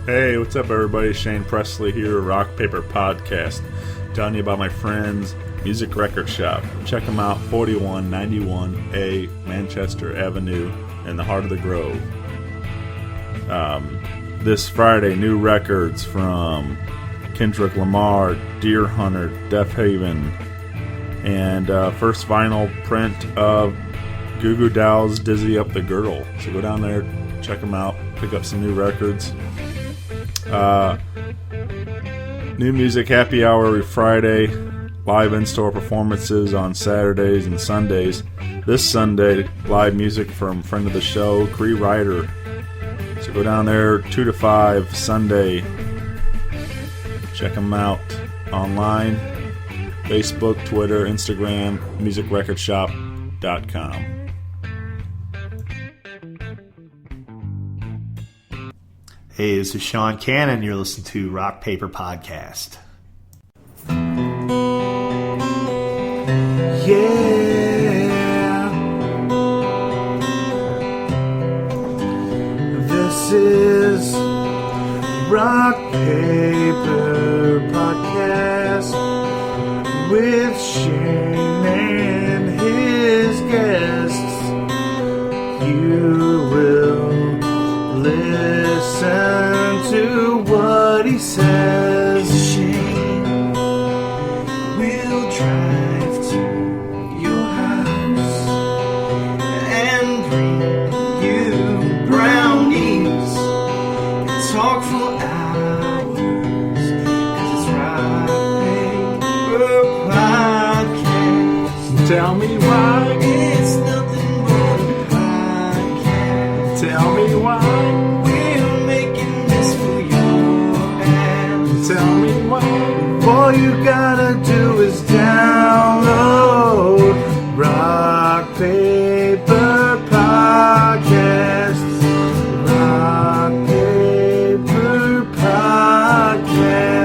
Hey, what's up, everybody? Shane Presley here, Rock Paper Podcast, telling you about my friends, Music Record Shop. Check them out, 4191A Manchester Avenue in the heart of the Grove. This Friday, new records from Kendrick Lamar, Deer Hunter, Deaf Haven, and first vinyl print of Goo Goo Dolls' Dizzy Up the Girdle. So go down there, check them out, pick up some new records. New music happy hour every Friday, live in-store performances on Saturdays and Sundays. This Sunday, live music from friend of the show, Cree Ryder. So go down there 2 to 5 Sunday. Check them out online, Facebook, Twitter, Instagram, musicrecordshop.com. Hey, this is Sean Canan. You're listening to Rock Paper Podcast. Yeah, this is Rock Paper Podcast with Shane and his guests. You will listen to what he says. Shane will drive to your house and bring you brownies and talk for hours, 'cause it's Rock Paper Podcast. Tell me why it's nothing but a podcast. Tell me why tell me why. All you gotta do is download Rock Paper Podcast. Rock Paper Podcast.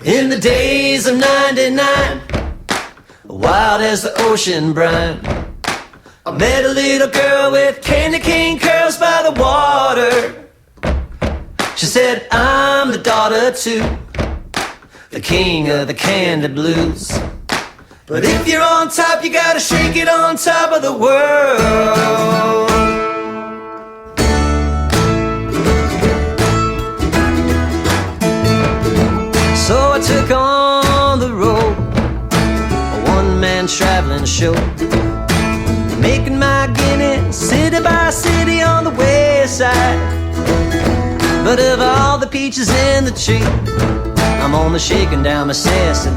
In the days of 99, wild as the ocean brine, I met a little girl with candy cane curls by the water. She said, I'm the daughter to the king of the candy blues. But if you're on top, you gotta shake it on top of the world. So I took on the road, a one-man traveling show, making my guinea city by city on the west side. But of all the peaches in the tree, I'm only shaking down my Ceresi.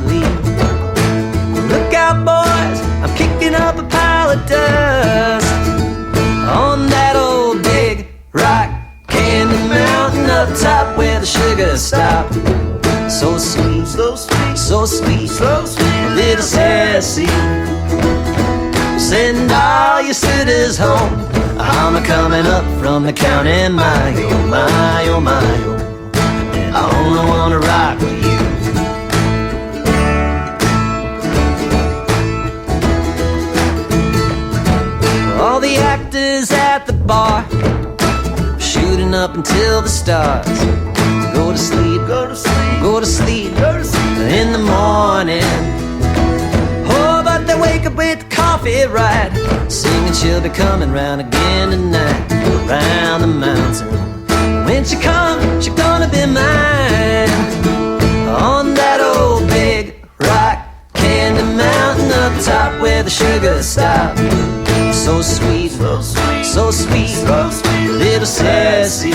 Look out, boys, I'm kicking up a pile of dust on that old big rock candy mountain up top where the sugar stopped. So sweet, so sweet, so sweet, so sweet, little Ceresi. Send all your suitors home. I'm a-coming up from the county, my, oh my, oh my, oh. And I only wanna rock with you. All the actors at the bar, shooting up until the stars. Go to sleep, go to sleep, go to sleep, go to sleep in the morning. They wake up with the coffee right, singing she'll be coming round again tonight, around the mountain. When she comes, she's gonna be mine, on that old big rock candy mountain up top where the sugar stopped. So sweet, so sweet, so sweet, so sweet, little Ceresi.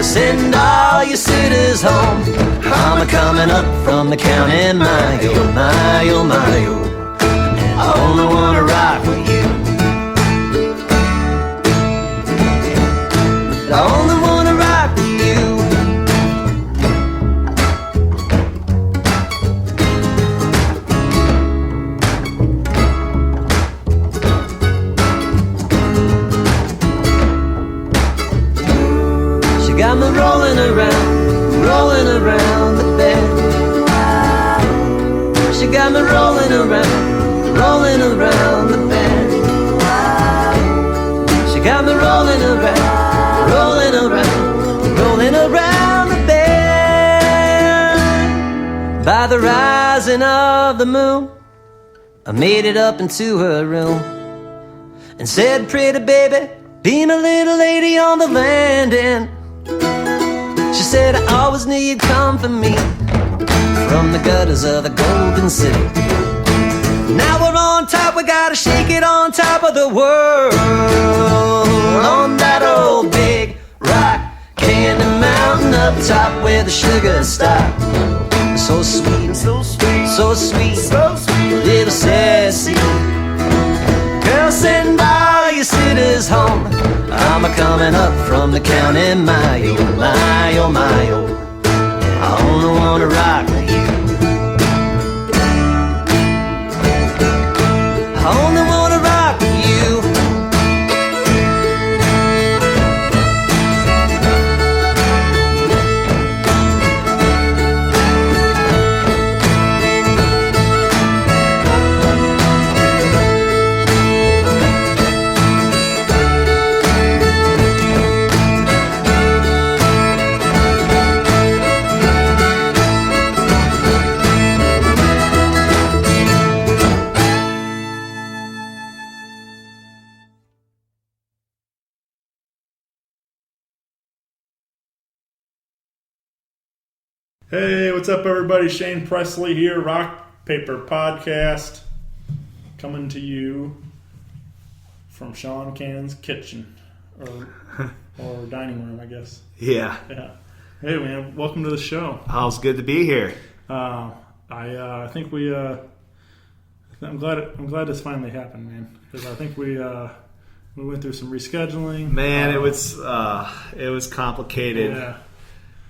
Send all your suitors home. I'm a-coming up from the county, my, oh my, oh my, oh. And I only wanna rock with you. I only wanna rock with you. She got me rolling around the bed. She got rolling around the bend. She got me rolling around the bend. By the rising of the moon, I made it up into her room and said, pretty baby, be my little lady on the landing. She said, I always knew you'd come for me from the gutters of the Golden City. Now we're on top, we gotta shake it on top of the world. On that old big rock candy mountain up top where the sugar stops. So sweet, so sweet, so sweet, so sweet, little Ceresi. Girl, sitting by your sitters home, I'm a-coming up from the county mile, mile, mile. I only wanna rock with you. I only wanna rock with you. Hey, what's up, everybody? Shane Presley here, Rock Paper Podcast, coming to you from Sean Canan's kitchen, or dining room, I guess. Yeah. Hey, man, welcome to the show. Oh, it's good to be here. I think we. I'm glad this finally happened, man, because I think we went through some rescheduling. Man, it was complicated. Yeah.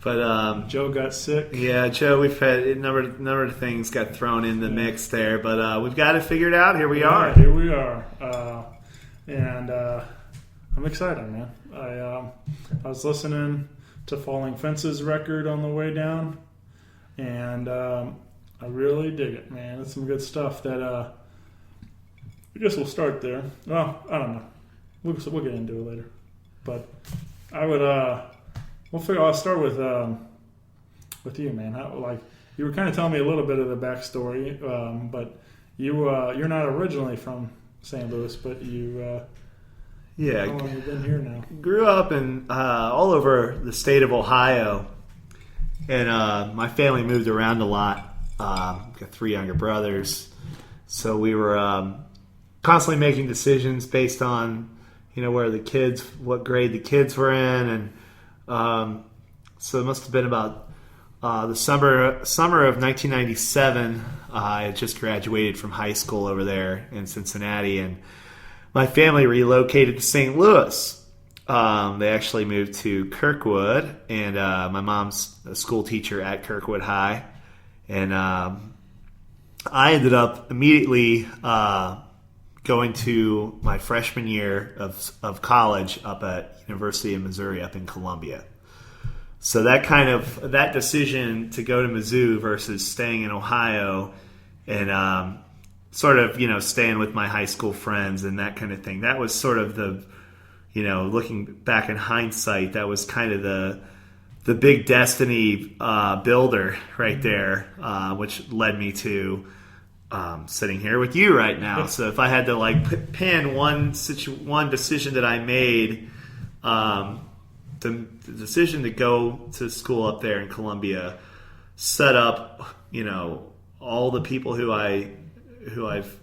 But Joe got sick. Yeah, Joe, we've had a number of things got thrown in the mix there, but we've got it figured out. Here we are. Here we are, and I'm excited, man. I was listening to Falling Fences record on the way down, and I really dig it, man. It's some good stuff. That I guess we'll start there. Well, I don't know. We'll get into it later, but I would. I'll start with you, man. You were kind of telling me a little bit of the backstory, but you're not originally from St. Louis, but you. Yeah. How long have you been here now? Grew up in all over the state of Ohio, and my family moved around a lot. Got 3 younger brothers, so we were constantly making decisions based on what grade the kids were in, and so it must have been about the summer of 1997. I had just graduated from high school over there in Cincinnati, and my family relocated to St. Louis. They actually moved to Kirkwood, and my mom's a school teacher at Kirkwood High, and I ended up immediately going to my freshman year of college up at University of Missouri up in Columbia. So that decision to go to Mizzou versus staying in Ohio and staying with my high school friends and that kind of thing, that was sort of the, looking back in hindsight, that was kind of the big destiny builder right there, which led me to sitting here with you right now. So if I had to pin one decision that I made, the decision to go to school up there in Columbia set up, all the people who I've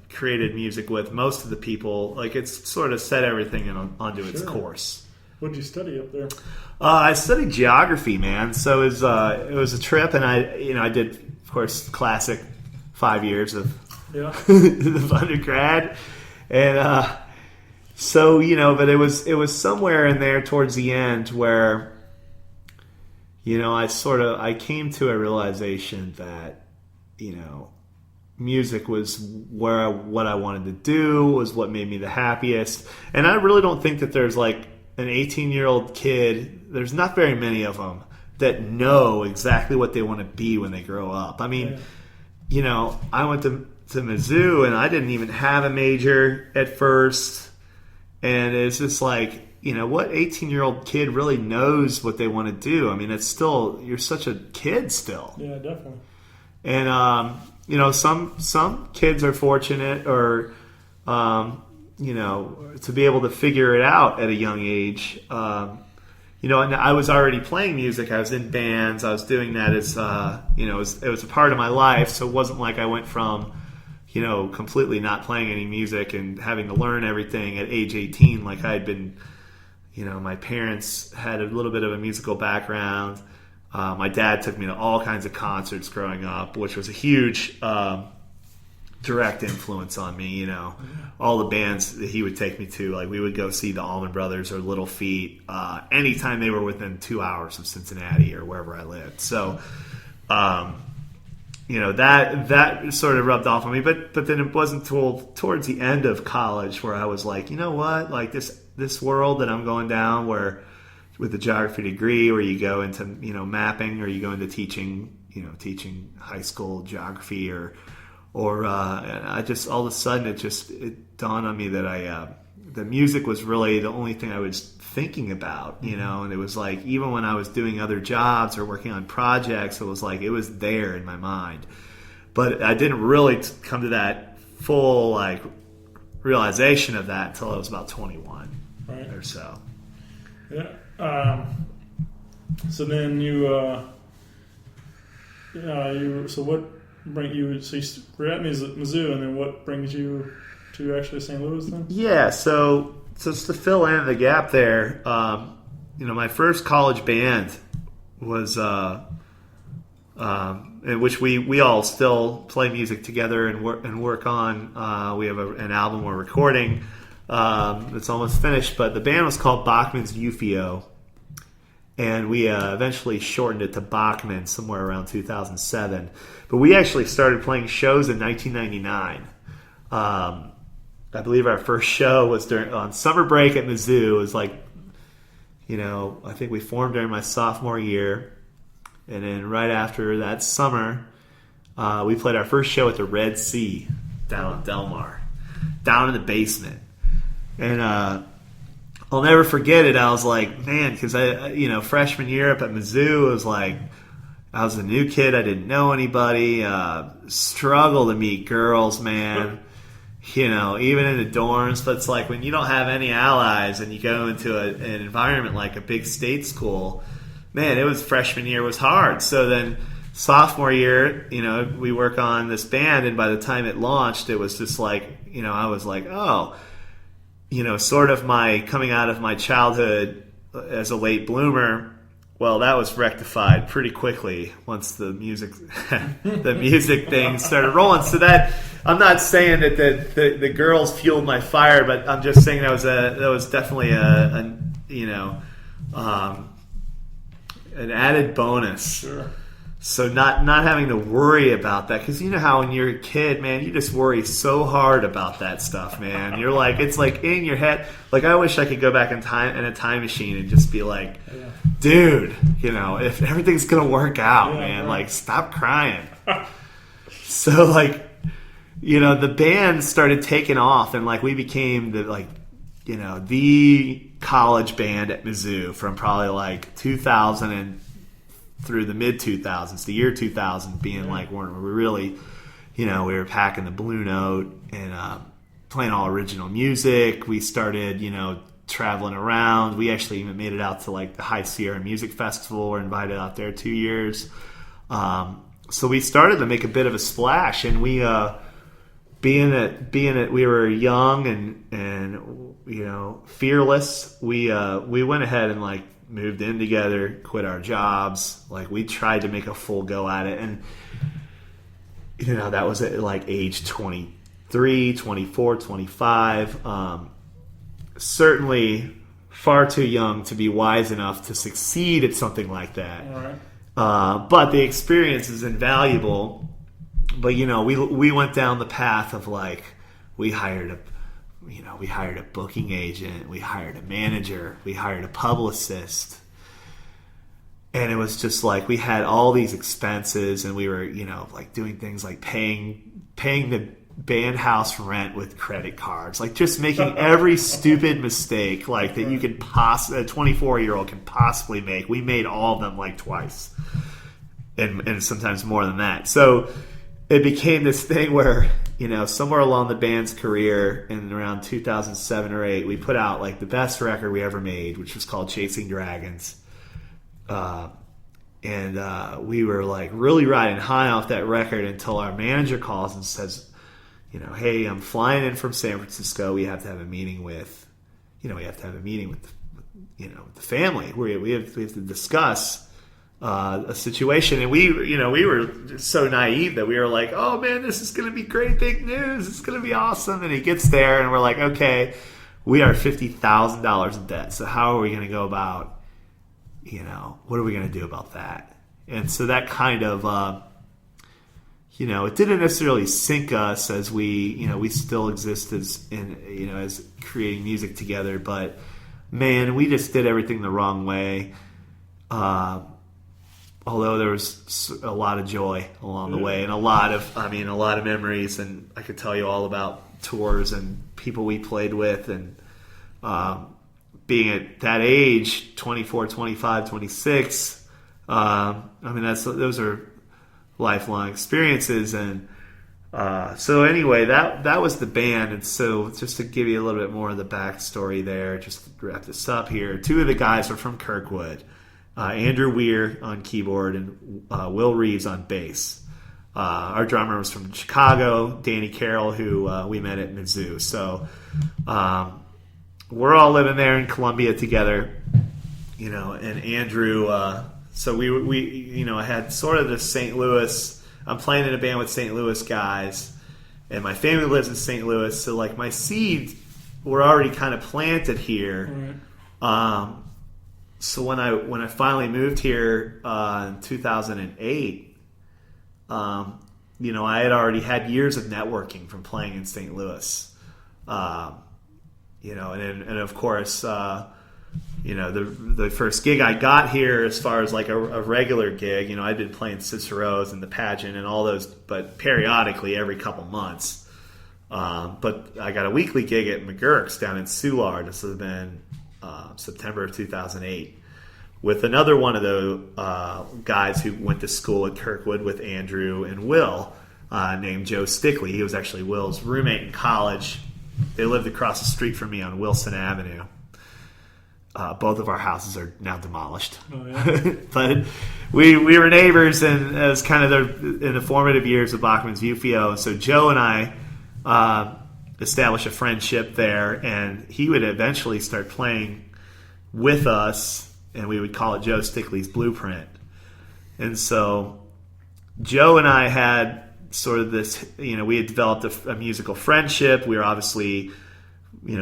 created music with. Most of the people, it's sort of set everything onto its course. What did you study up there? I studied geography, man. So it was a trip, and I did, of course, classic 5 years of of undergrad, and but it was somewhere in there towards the end where I came to a realization that music was what I wanted to do, was what made me the happiest, and I really don't think that there's an 18-year-old kid, there's not very many of them that know exactly what they want to be when they grow up. I mean, I went to to Mizzou, and I didn't even have a major at first. And it's just like, what 18-year-old kid really knows what they want to do? I mean, it's still, you're such a kid still. Yeah, definitely. And, some kids are fortunate or, to be able to figure it out at a young age. And I was already playing music. I was in bands. I was doing that as, it was a part of my life. So it wasn't like I went from, completely not playing any music and having to learn everything at age 18 like I had been. My parents had a little bit of a musical background. My dad took me to all kinds of concerts growing up, which was a huge direct influence on me. All the bands that he would take me to, like we would go see the Allman Brothers or Little Feat anytime they were within 2 hours of Cincinnati or wherever I lived. So, that sort of rubbed off on me. But then it wasn't towards the end of college where I was like, you know what, like this world that I'm going down where with the geography degree where you go into, mapping or you go into teaching high school geography or I just, all of a sudden it dawned on me that the music was really the only thing I was thinking about, and it was like, even when I was doing other jobs or working on projects, it was like, it was there in my mind, but I didn't really come to that full, like, realization of that until I was about 21 or so. Yeah. So then so what bring you? So you were at Mizzou, and then what brings you to actually St. Louis then? Yeah. So just to fill in the gap there, my first college band was in which we all still play music together and work on. We have an album we're recording. It's almost finished, but the band was called Bachman's Eufio, and we eventually shortened it to Bachman somewhere around 2007. But we actually started playing shows in 1999. I believe our first show was on summer break at Mizzou. It was like, I think we formed during my sophomore year, and then right after that summer, we played our first show at the Red Sea down in Del Mar, down in the basement. And I'll never forget it. I was like, man, because freshman year up at Mizzou, it was like I was a new kid. I didn't know anybody. Struggle to meet girls, man. Even in the dorms. But it's like when you don't have any allies and you go into an environment like a big state school, man, it was freshman year was hard. So then sophomore year, we work on this band, and by the time it launched, it was just like, I was like, oh. Sort of my coming out of my childhood as a late bloomer. Well, that was rectified pretty quickly once the music thing started rolling. So that, I'm not saying that the girls fueled my fire, but I'm just saying that was definitely an added bonus. Sure. So not having to worry about that, because you know how when you're a kid, man, you just worry so hard about that stuff, man. You're like, it's like in your head. Like, I wish I could go back in a time machine and just be like, dude, if everything's gonna work out, man, right. Like, stop crying. So like, the band started taking off, and like we became the college band at Mizzou from probably like 2000 and through the mid 2000s, the year 2000 being like when we really, we were packing the Blue Note and playing all original music. We started, traveling around. We actually even made it out to like the High Sierra Music Festival. We're invited out there 2 years. So we started to make a bit of a splash, and we, being that we were young and fearless, we went ahead and like moved in together, quit our jobs. Like, we tried to make a full go at it. And, that was at like age 23, 24, 25. Certainly far too young to be wise enough to succeed at something like that. All right. But the experience is invaluable. But, we went down the path of like, we hired a booking agent, we hired a manager, we hired a publicist, and it was just like we had all these expenses, and we were, like doing things like paying the band house rent with credit cards, like just making every stupid mistake like that you could possibly, a 24-year-old can possibly make. We made all of them like twice, and sometimes more than that. So it became this thing where, somewhere along the band's career in around 2007 or 8, we put out like the best record we ever made, which was called Chasing Dragons. And we were like really riding high off that record until our manager calls and says, hey, I'm flying in from San Francisco. We have to have a meeting with, the family. We have to discuss a situation. And we were just so naive that we were like, oh man, this is going to be great, big news. It's going to be awesome. And he gets there and we're like, okay, we are $50,000 in debt. So how are we going to go about, what are we going to do about that? And so that kind of, it didn't necessarily sink us as we still exist as creating music together. But man, we just did everything the wrong way. Although there was a lot of joy along the way and a lot of memories, and I could tell you all about tours and people we played with, and being at that age, 24, 25, 26, those are lifelong experiences. And so anyway, that was the band. And so just to give you a little bit more of the backstory there, just to wrap this up here, 2 of the guys are from Kirkwood. Andrew Weir on keyboard and Will Reeves on bass. Our drummer was from Chicago, Danny Carroll, who we met at Mizzou. So we're all living there in Columbia together, and Andrew, so we had sort of the St. Louis, I'm playing in a band with St. Louis guys, and my family lives in St. Louis, so like my seeds were already kind of planted here. Right. So when I finally moved here in 2008, I had already had years of networking from playing in St. Louis. And of course, the first gig I got here, as far as like a regular gig, I'd been playing Cicero's and the pageant and all those, but periodically every couple months. But I got a weekly gig at McGurk's down in Soulard. This would have been September of 2008, with another one of the guys who went to school at Kirkwood with Andrew and Will, named Joe Stickley. He was actually Will's roommate in college. They lived across the street from me on Wilson Avenue. Both of our houses are now demolished. Oh, yeah. But we were neighbors, and it was kind of in the formative years of Bachman's Bufio. So Joe and I established a friendship there, and he would eventually start playing with us, and we would call it Joe Stickley's Blueprint. And so Joe and I had sort of this, we had developed a musical friendship. We were obviously, we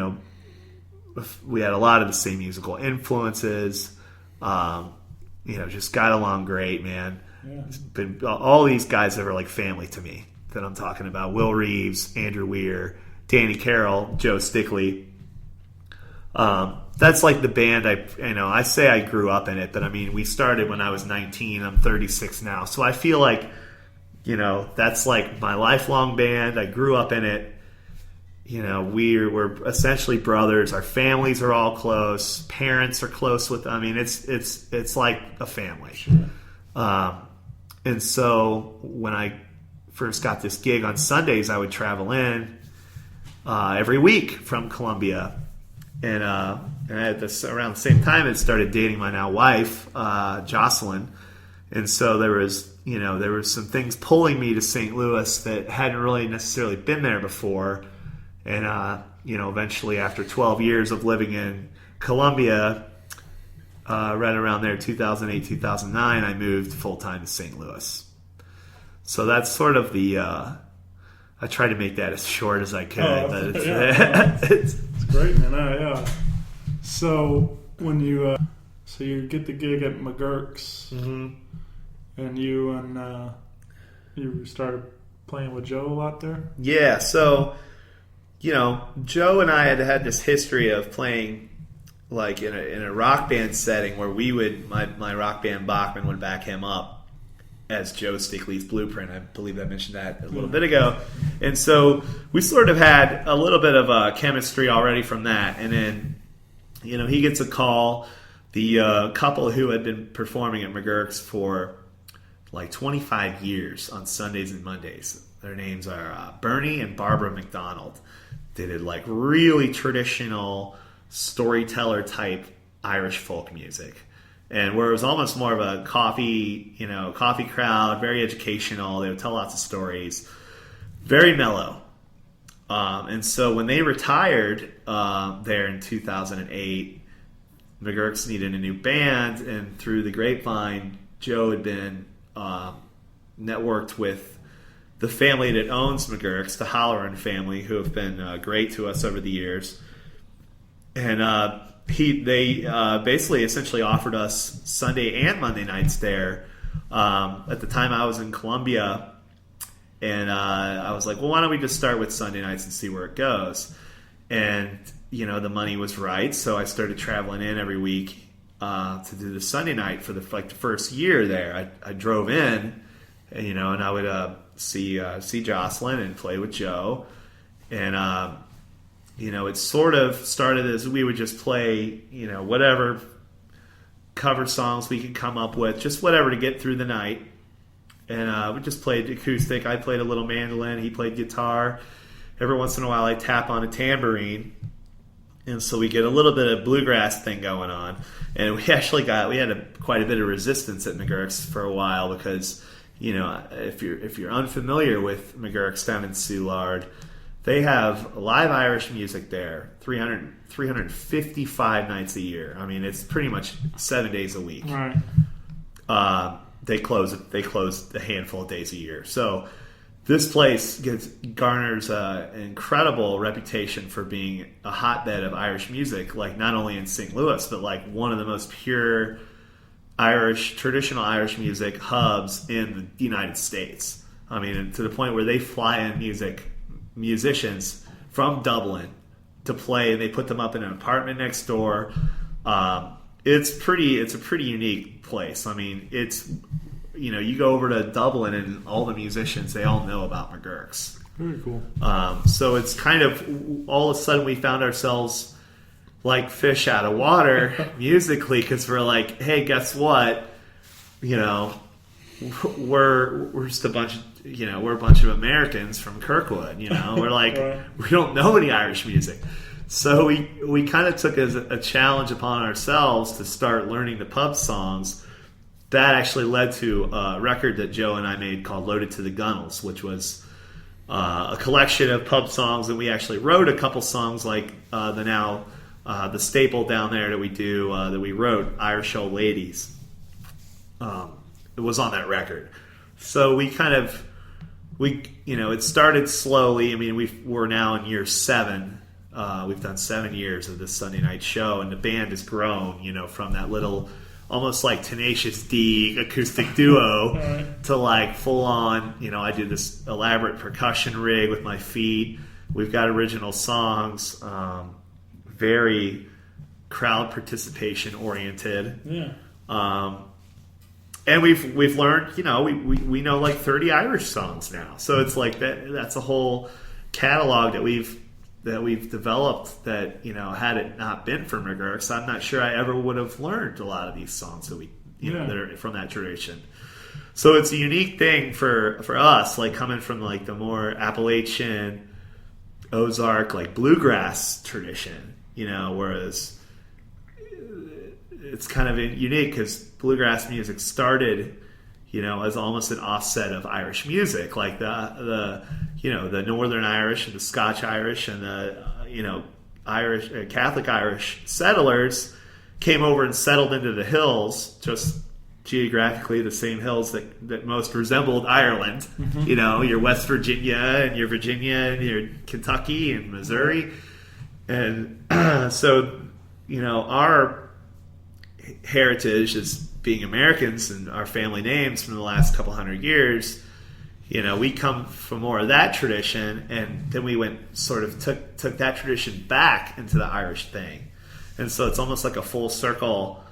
had a lot of the same musical influences. Just got along great, man. Yeah. It's been all these guys that are like family to me that I'm talking about. Will Reeves, Andrew Weir, Danny Carroll, Joe Stickley. That's like the band I say I grew up in it, but we started when I was 19. I'm 36 now. So I feel like, that's like my lifelong band. I grew up in it. We're essentially brothers. Our families are all close. Parents are close with. It's like a family. Sure. And so when I first got this gig on Sundays, I would travel in every week from Columbia, and at around the same time, I started dating my now wife, Jocelyn, and so there was some things pulling me to St. Louis that hadn't really necessarily been there before. And, eventually after 12 years of living in Columbia, right around there, 2008, 2009, I moved full-time to St. Louis. So that's sort of I tried to make that as short as I could. But it's great, man. Yeah. So when you get the gig at McGurk's, mm-hmm. and you started playing with Joe a lot there? Yeah, so... Joe and I had this history of playing like in a rock band setting where we would my rock band Bachman would back him up, as Joe Stickley's blueprint. I believe I mentioned that a little bit ago. And so we sort of had a little bit of chemistry already from that. And then, he gets a call. The couple who had been performing at McGurk's for like 25 years on Sundays and Mondays, their names are Bernie and Barbara McDonald. They did like really traditional storyteller type Irish folk music. And where it was almost more of a coffee crowd, very educational. They would tell lots of stories, very mellow. And so when they retired there in 2008, McGurk's needed a new band, and through the grapevine, Joe had been networked with the family that owns McGurk's, the Halloran family, who have been great to us over the years. And they basically essentially offered us Sunday and Monday nights there. At the time I was in Columbia, and I was like, well, why don't we just start with Sunday nights and see where it goes? And, the money was right, so I started traveling in every week to do the Sunday night for the first year there. I drove in, and I would see Jocelyn and play with Joe. And it sort of started as we would just play, whatever cover songs we could come up with, just whatever to get through the night. And we just played acoustic. I played a little mandolin. He played guitar. Every once in a while, I tap on a tambourine. And so we get a little bit of bluegrass thing going on. And we had quite a bit of resistance at McGurk's for a while because, if you're unfamiliar with McGurk's down in Soulard, they have live Irish music there 355 nights a year. I mean, it's pretty much 7 days a week. Right. They close a handful of days a year. So this place garners an incredible reputation for being a hotbed of Irish music, like not only in St. Louis, but like one of the most pure traditional Irish music hubs in the United States. I mean, to the point where they fly in musicians from Dublin to play, and they put them up in an apartment next door. It's a pretty unique place. I mean, it's you go over to Dublin and all the musicians, they all know about McGurk's. Very cool. So it's kind of all of a sudden we found ourselves like fish out of water musically, because we're like, hey, guess what? We're just a bunch of we're a bunch of Americans from Kirkwood. We're like Right. We don't know any Irish music. So we kind of took as a challenge upon ourselves to start learning the pub songs. That actually led to a record that Joe and I made called Loaded to the Gunnels, which was a collection of pub songs. And we actually wrote a couple songs like the staple down there that we do, that we wrote, Irish Old Ladies. It was on that record. So it started slowly. I mean, we're now in year 7. We've done 7 years of this Sunday night show, and the band has grown, from that little, almost like Tenacious D acoustic duo Right. to like full on, I do this elaborate percussion rig with my feet. We've got original songs, very crowd participation oriented. Yeah. And we've learned, we know like 30 Irish songs now. So it's like that's a whole catalog that we've developed that, had it not been for McGurk's, I'm not sure I ever would have learned a lot of these songs that that are from that tradition. So it's a unique thing for us, like coming from like the more Appalachian, Ozark, like bluegrass tradition, whereas it's kind of unique because bluegrass music started, as almost an offset of Irish music, like the Northern Irish and the Scotch Irish and the Irish Catholic Irish settlers came over and settled into the hills, just geographically the same hills that most resembled Ireland. Mm-hmm. Your West Virginia and your Kentucky and Missouri, and so our heritage as being Americans and our family names from the last couple hundred years, we come from more of that tradition, and then we took that tradition back into the Irish thing. And so it's almost like a full circle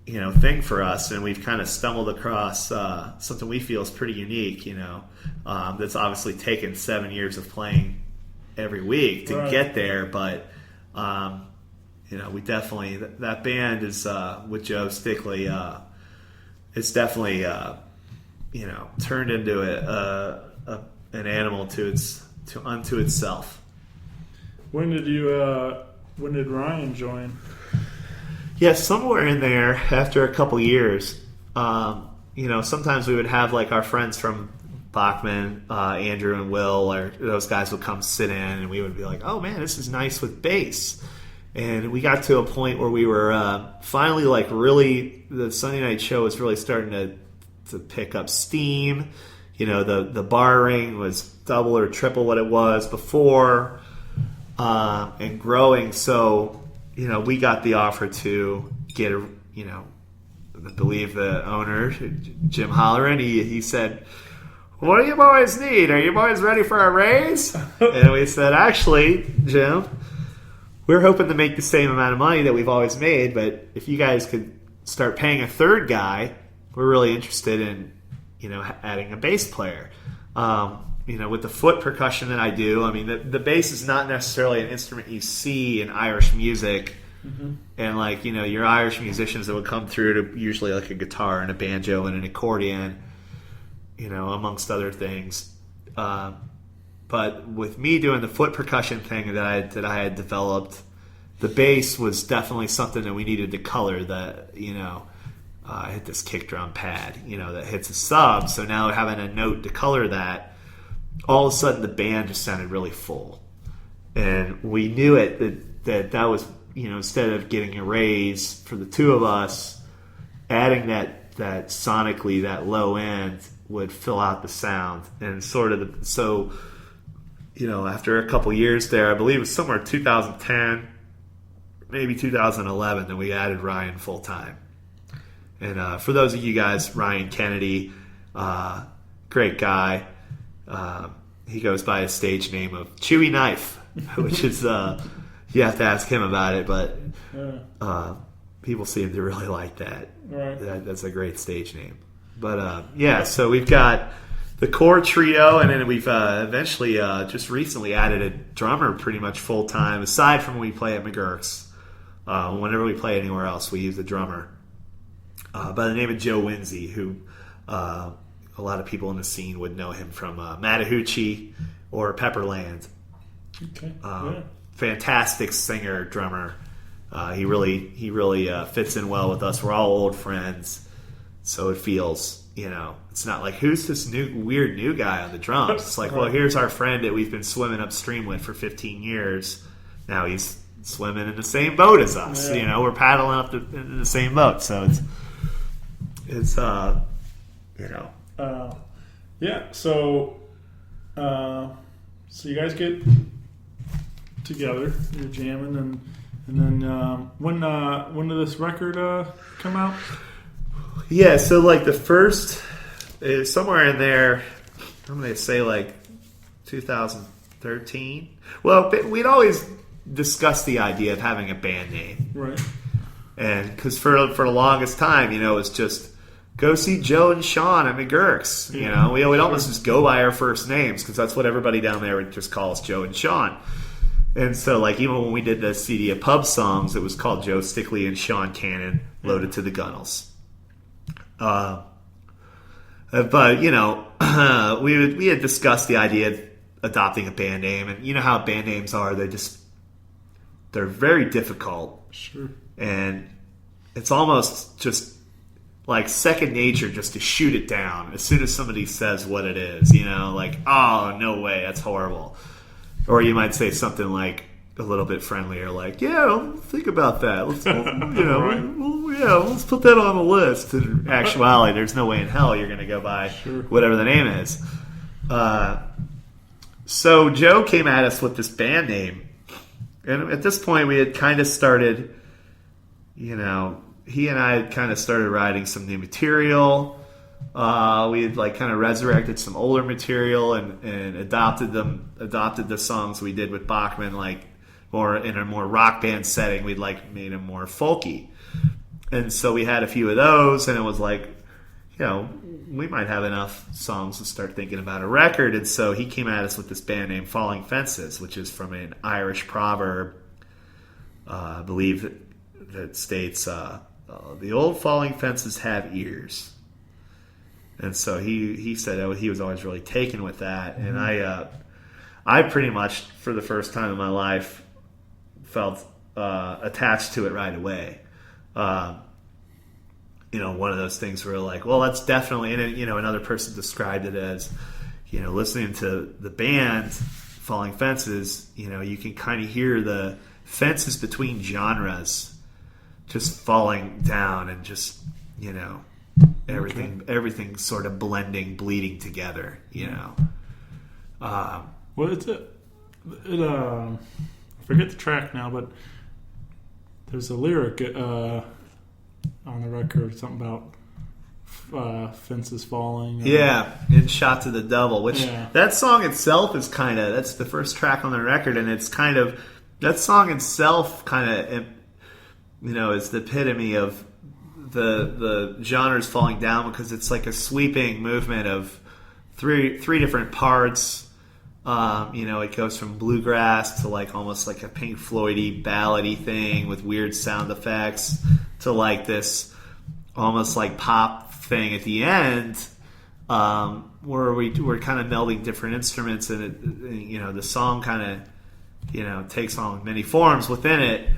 thing for us, and we've kind of stumbled across something we feel is pretty unique. That's obviously taken 7 years of playing every week to get there, but we definitely that band is with Joe Stickley. It's definitely turned into an animal unto itself. When did Ryan join? Yeah, somewhere in there after a couple years. Sometimes we would have like our friends from Bachman, Andrew and Will, or those guys would come sit in, and we would be like, "Oh man, this is nice with bass." And we got to a point where we were finally like really the Sunday night show was really starting to pick up steam. The bar ring was double or triple what it was before, and growing. So we got the offer to get I believe the owner, Jim Holleran, he said, "What do you boys need? Are you boys ready for a raise?" And we said, "Actually, Jim, we're hoping to make the same amount of money that we've always made, but if you guys could start paying a third guy, we're really interested in, adding a bass player." With the foot percussion that I do, I mean, the bass is not necessarily an instrument you see in Irish music. Mm-hmm. And like, your Irish musicians that would come through to usually like a guitar and a banjo and an accordion, amongst other things. But with me doing the foot percussion thing that I had developed, the bass was definitely something that we needed to color. That I hit this kick drum pad, that hits a sub. So now having a note to color that, all of a sudden the band just sounded really full, and we knew it that was instead of getting a raise for the two of us, adding that sonically that low end would fill out the sound and sort of after a couple years there, I believe it was somewhere 2010, maybe 2011, that we added Ryan full time. And for those of you guys, Ryan Kennedy, great guy. He goes by a stage name of Chewy Knife, which is you have to ask him about it, but people seem to really like that. Right. That's a great stage name. But so we've got the core trio, and then we've eventually just recently added a drummer pretty much full time. Aside from when we play at McGurk's, whenever we play anywhere else, we use a drummer by the name of Joe Winsey, who a lot of people in the scene would know him from Mattahoochee or Pepperland. Okay. Fantastic singer, drummer. He really fits in well with us. We're all old friends, so it feels, it's not like, who's this weird new guy on the drums? It's like, well, here's our friend that we've been swimming upstream with for 15 years. Now he's swimming in the same boat as us. Yeah. We're paddling up in the same boat, so it's So you guys get together, you're jamming, and then when did this record come out? Yeah, so like the first is somewhere in there. I'm going to say like 2013. Well, we'd always discussed the idea of having a band name, right? And because for the longest time, it was just go see Joe and Sean at McGurk's. We'd almost just go by our first names because that's what everybody down there would just call us, Joe and Sean. And so, like, even when we did the CD of pub songs, it was called Joe Stickley and Sean Canan, Loaded to the Gunnels. But we had discussed the idea of adopting a band name, and you know how band names are. They're very difficult. Sure. And it's almost just like second nature just to shoot it down as soon as somebody says what it is, like, oh, no way, that's horrible. Or you might say something like a little bit friendlier, like, yeah, think about that. Let's, let's put that on the list. In actuality, there's no way in hell you're going to go by whatever the name is. So Joe came at us with this band name. And at this point, we had kind of started, he and I had kind of started writing some new material. We had like kind of resurrected some older material and adopted the songs we did with Bachman, like more in a more rock band setting. We'd like made them more folky. And so we had a few of those, and it was like, we might have enough songs to start thinking about a record. And so he came at us with this band named Falling Fences, which is from an Irish proverb, I believe, that states, the old falling fences have ears. And so he said he was always really taken with that. And I pretty much, for the first time in my life, felt attached to it right away. One of those things where like, well, that's definitely, and another person described it as, listening to the band Falling Fences, you can kind of hear the fences between genres just falling down and just, everything sort of blending, bleeding together, Well, it's I forget the track now, but there's a lyric on the record, something about fences falling. And Shot to the Devil, which that song itself is that's the first track on the record, and it's that song itself is the epitome of the genres falling down, because it's like a sweeping movement of three different parts. It goes from bluegrass to like almost like a Pink Floyd-y ballady thing with weird sound effects to like this almost like pop thing at the end, where we're kind of melding different instruments, and it, the song kind of takes on many forms within it.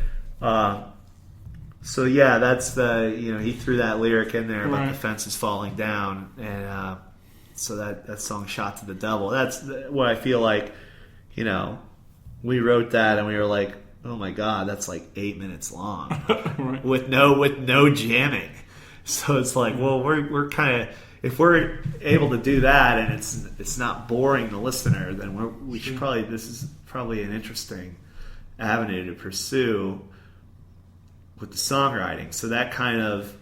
So that's he threw that lyric in there about the fences falling down, and so that song Shot to the Devil. That's what I feel like. We wrote that and we were like, oh my god, that's like 8 minutes long with no jamming. So it's like, well, we're kind of, if we're able to do that and it's not boring the listener, then we should probably, this is probably an interesting avenue to pursue with the songwriting. So that kind of,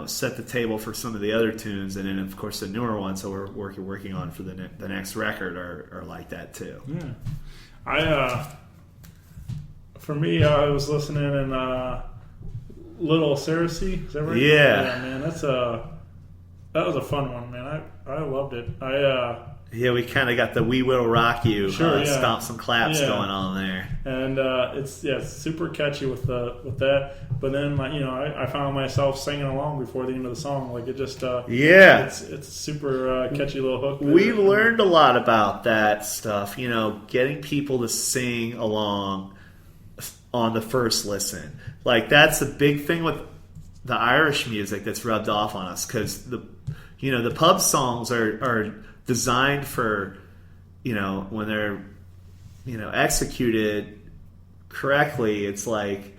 set the table for some of the other tunes, and then of course the newer ones that we're working on for the next record are like that too. Yeah, for me, I was listening in Little Ceresi. Is that right? Yeah, man, that was a fun one, man. I loved it. we kind of got the We Will Rock You stomps and claps going on there, and it's super catchy with that. But then I found myself singing along before the end of the song. Like it just it's a super catchy little hook. We learned a lot about that stuff. Getting people to sing along on the first listen. Like that's the big thing with the Irish music that's rubbed off on us, because the pub songs are designed for when they're executed correctly. It's like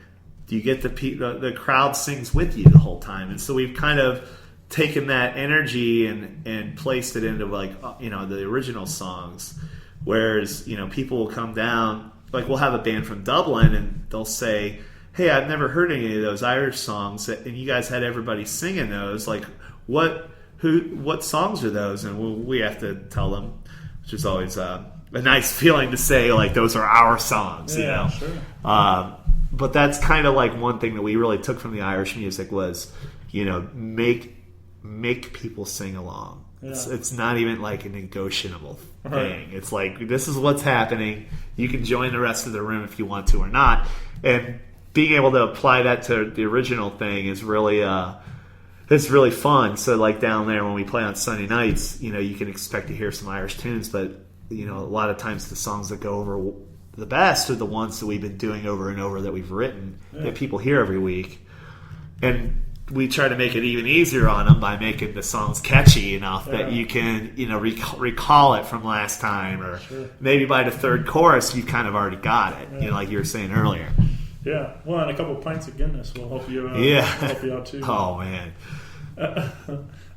you get the crowd sings with you the whole time, and so we've kind of taken that energy and placed it into like the original songs. Whereas people will come down, like we'll have a band from Dublin and they'll say, hey, I've never heard any of those Irish songs, and you guys had everybody singing those. Like what songs are those? And we have to tell them, which is always a nice feeling to say, like, those are our songs, Sure. But that's kind of like one thing that we really took from the Irish music was, make people sing along. Yeah. It's not even like a negotiable thing. Right. It's like, this is what's happening. You can join the rest of the room if you want to or not. And being able to apply that to the original thing is really it's really fun. So like down there when we play on Sunday nights, you can expect to hear some Irish tunes, but a lot of times the songs that go over the best are the ones that we've been doing over and over that we've written that people hear every week. And we try to make it even easier on them by making the songs catchy enough that you can recall it from last time, or maybe by the third chorus you kind of already got it, like you were saying earlier. Yeah, well, and a couple of pints of Guinness will help you. Help you out too. Oh man.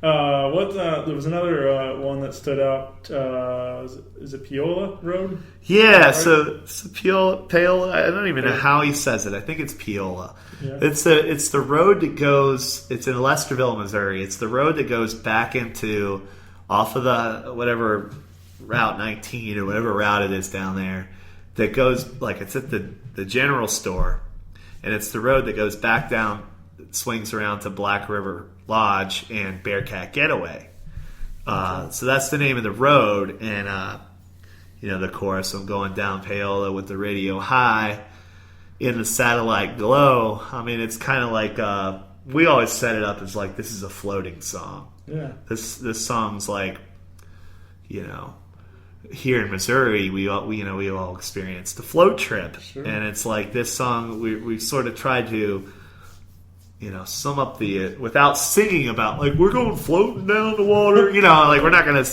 There was another one that stood out. Is it Piola Road? Yeah, right? so Piola. I don't even know how he says it. I think it's Piola. Yeah. It's the road that goes. It's in Lesterville, Missouri. It's the road that goes back into off of the whatever Route 19 or whatever route it is down there. That goes, like, it's at the general store, and it's the road that goes back down swings around to Black River Lodge and Bearcat Getaway. So that's the name of the road, and the chorus, I'm going down Paola with the radio high in the satellite glow. I mean, it's kind of like we always set it up as like this is a floating song. Yeah. This song's like, here in Missouri, we all experienced the float trip, and it's like this song we sort of tried to, sum up without singing about like we're going floating down the water, like we're not gonna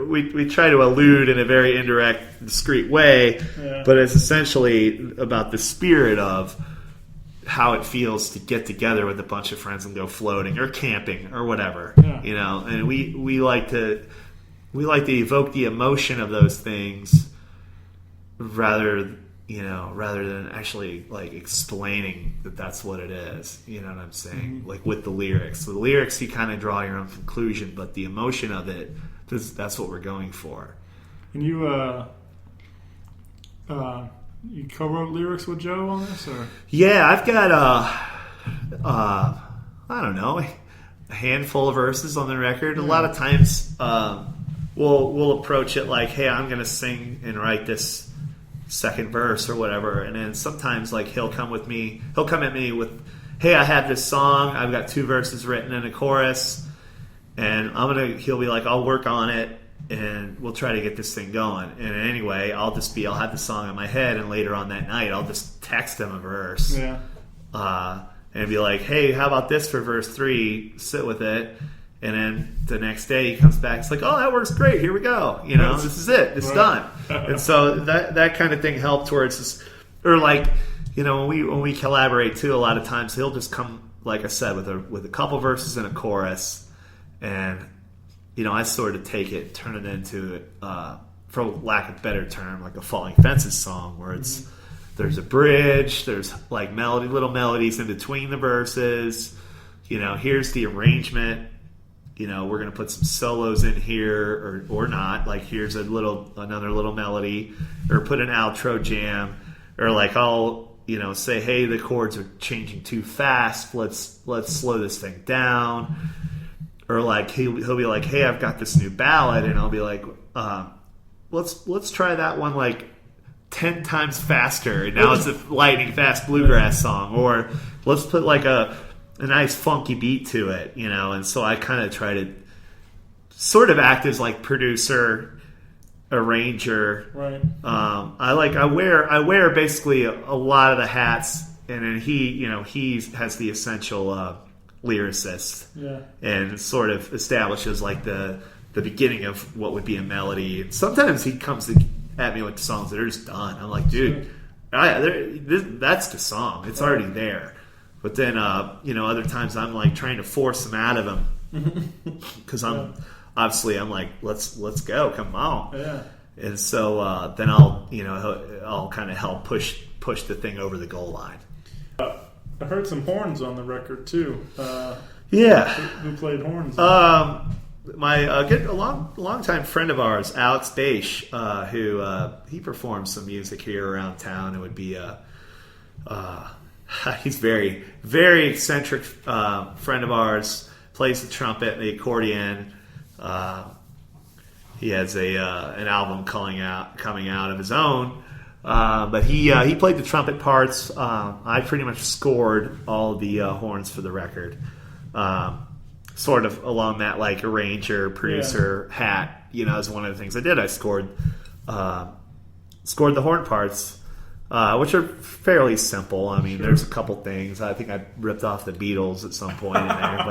we try to allude in a very indirect, discreet way, but it's essentially about the spirit of how it feels to get together with a bunch of friends and go floating or camping or whatever, and we like to evoke the emotion of those things rather than actually like explaining that that's what it is. You know what I'm saying? Mm-hmm. Like with the lyrics. The lyrics, you kind of draw your own conclusion, but the emotion of it, that's what we're going for. And you co-wrote lyrics with Joe on this, or? Yeah, I've got I don't know, a handful of verses on the record. A lot of times we'll approach it like, hey, I'm going to sing and write this second verse or whatever, and then sometimes like he'll come at me with, hey, I have this song, I've got 2 verses written and a chorus, and he'll be like, I'll work on it and we'll try to get this thing going. And anyway, I'll have the song in my head, and later on that night I'll just text him a verse, and be like, hey, how about this for verse 3, sit with it. And then the next day he comes back. It's like, oh, that works great. Here we go. This is it. It's done. And so that kind of thing helped towards this. Or like, when we collaborate too, a lot of times he'll just come, like I said, with a couple verses and a chorus, and I sort of turn it into, for lack of a better term, like a Falling Fences song, where it's there's a bridge, there's like little melodies in between the verses. Here's the arrangement. We're going to put some solos in here or not. Like, here's another little melody, or put an outro jam, or like I'll, say, hey, the chords are changing too fast. Let's slow this thing down. Or like he'll be like, hey, I've got this new ballad, and I'll be like, let's try that one like 10 times faster. And now it's a lightning fast bluegrass song. Or let's put like a nice funky beat to it, and so I kind of try to sort of act as like producer, arranger. Right. I wear basically a lot of the hats, and then he has the essential lyricist, and sort of establishes like the beginning of what would be a melody. And sometimes he comes at me with songs that are just done. I'm like, dude, that's the song. It's already there. But then, other times I'm like trying to force them out of him because I'm like, let's go, come on. Yeah. And so then I'll kind of help push the thing over the goal line. I heard some horns on the record too. Who played horns? My good longtime friend of ours, Alex Beish, who he performs some music here around town. It would be he's very, very eccentric friend of ours. Plays the trumpet and the accordion. He has an album coming out of his own. But he played the trumpet parts. I pretty much scored all the horns for the record. Sort of along that like arranger, producer hat. Is one of the things I did. I scored the horn parts. Which are fairly simple. I mean, there's a couple things. I think I ripped off the Beatles at some point in there,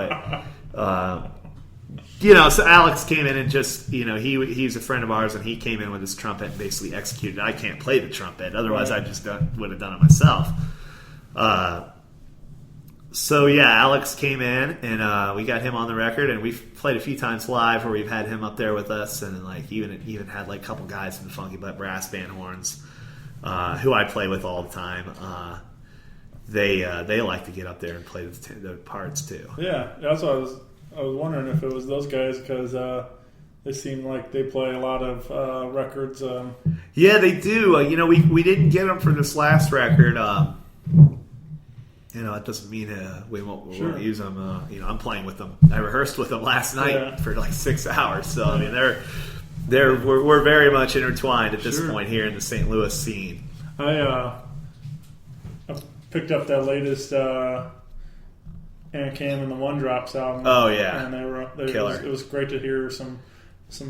but so Alex came in and just he's a friend of ours, and he came in with his trumpet and basically executed. I can't play the trumpet, otherwise I just would have done it myself. So Alex came in, and we got him on the record, and we've played a few times live where we've had him up there with us, and like even had like a couple guys in the Funky Butt Brass Band horns. Who I play with all the time. They like to get up there and play the parts too. Yeah, that's what I was wondering if it was those guys, because they seem like they play a lot of records. Yeah, they do. We didn't get them for this last record. it doesn't mean we won't Sure. use them. I'm playing with them. I rehearsed with them last night for like 6 hours. So I mean, we're very much intertwined at this point here in the St. Louis scene. I picked up that latest Aaron Kamm and the One Drops album. Oh yeah, and killer. It was great to hear some.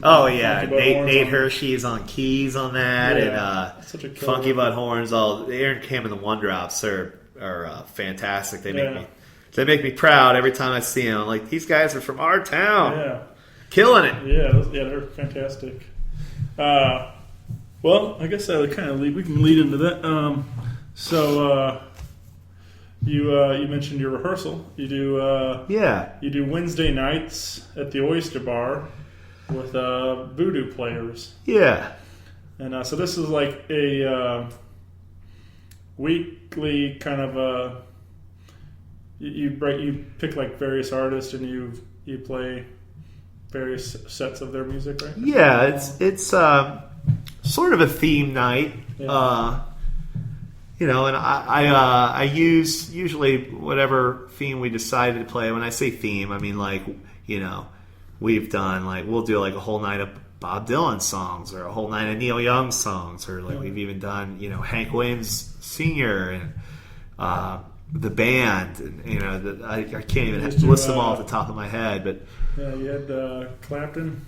Oh yeah, Funky Butt Horns Nate on- Hershey's on keys on that, and such a killer Funky record. Butt Horns. All Aaron Kamm and the One Drops are fantastic. They Yeah. make me proud every time I see them. Like, these guys are from our town, Yeah. killing it. Yeah, they're fantastic. Well, I guess we can lead into that. You mentioned your rehearsal. You do Wednesday nights at the Oyster Bar with Voodoo Players, Yeah. and so this is like a weekly kind of you pick like various artists and you play various sets of their music, right? Yeah, it's sort of a theme night. Yeah. And I use usually whatever theme we decided to play. When I say theme, I mean, like, we've done, like, we'll do like a whole night of Bob Dylan songs or a whole night of Neil Young songs, or like we've even done, Hank Williams Sr. and the band, and I can't even list them all off the top of my head, but Yeah, you had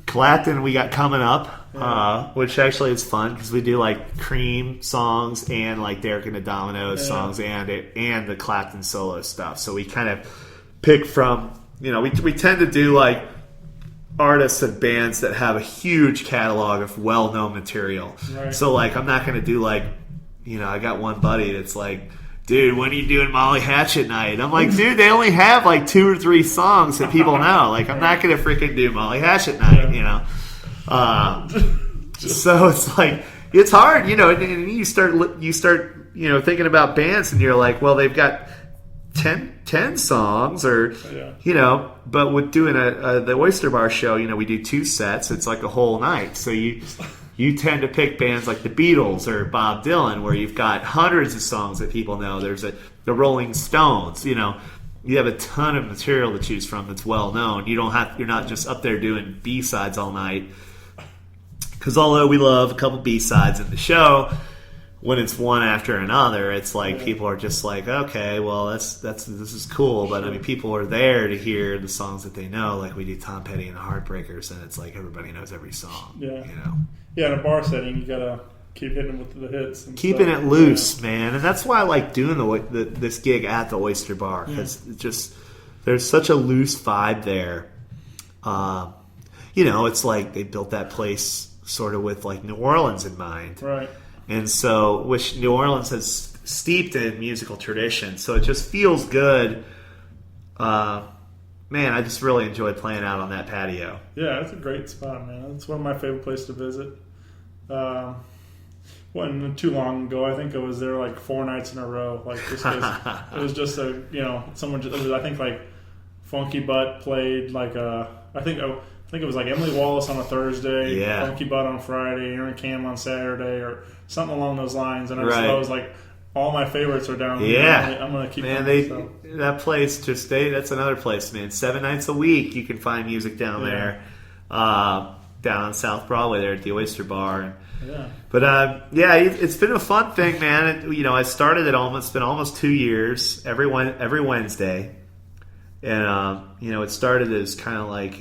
Clapton we got coming up, which actually is fun because we do like Cream songs and like Derek and the Dominoes songs and the Clapton solo stuff. So we kind of pick from, we tend to do like artists and bands that have a huge catalog of well-known material. Right. So like, I'm not going to do like, I got one buddy that's like, dude, when are you doing Molly Hatchet night? I'm like, dude, they only have like 2 or 3 songs that people know. Like, I'm not going to freaking do Molly Hatchet night, So it's like, it's hard, and you start thinking about bands, and you're like, well, they've got 10 songs, or, but with doing the Oyster Bar show, we do 2 sets. It's like a whole night. So you tend to pick bands like the Beatles or Bob Dylan, where you've got hundreds of songs that people know. There's the Rolling Stones. You have a ton of material to choose from that's well known. You're not just up there doing B-sides all night. Because although we love a couple B-sides in the show, when it's one after another, it's like people are just like, okay, well, this is cool. But I mean, people are there to hear the songs that they know. Like, we do Tom Petty and the Heartbreakers, and it's like everybody knows every song. Yeah. Yeah, in a bar setting, you gotta keep hitting with the hits. And Keeping stuff. it loose, man, and that's why I like doing this gig at the Oyster Bar, because there's such a loose vibe there. It's like they built that place sort of with like New Orleans in mind, Right. and so which New Orleans has steeped in musical tradition, so it just feels good. Man, I just really enjoy playing out on that patio. Yeah, it's a great spot, man. It's one of my favorite places to visit. Wasn't too long ago. I think I was there like 4 nights in a row. Like, just 'cause it was just I think like Funky Butt played like I think it was like Emily Wallace on a Thursday, Funky Butt on Friday, Aaron Kamm on Saturday, or something along those lines. And I was like, all my favorites are down there. Yeah, I'm gonna keep. That place that's another place, man. 7 nights a week you can find music down there, down on South Broadway there at the Oyster Bar. Yeah. But it's been a fun thing, man. I started it's been almost 2 years every Wednesday, and it started as kind of like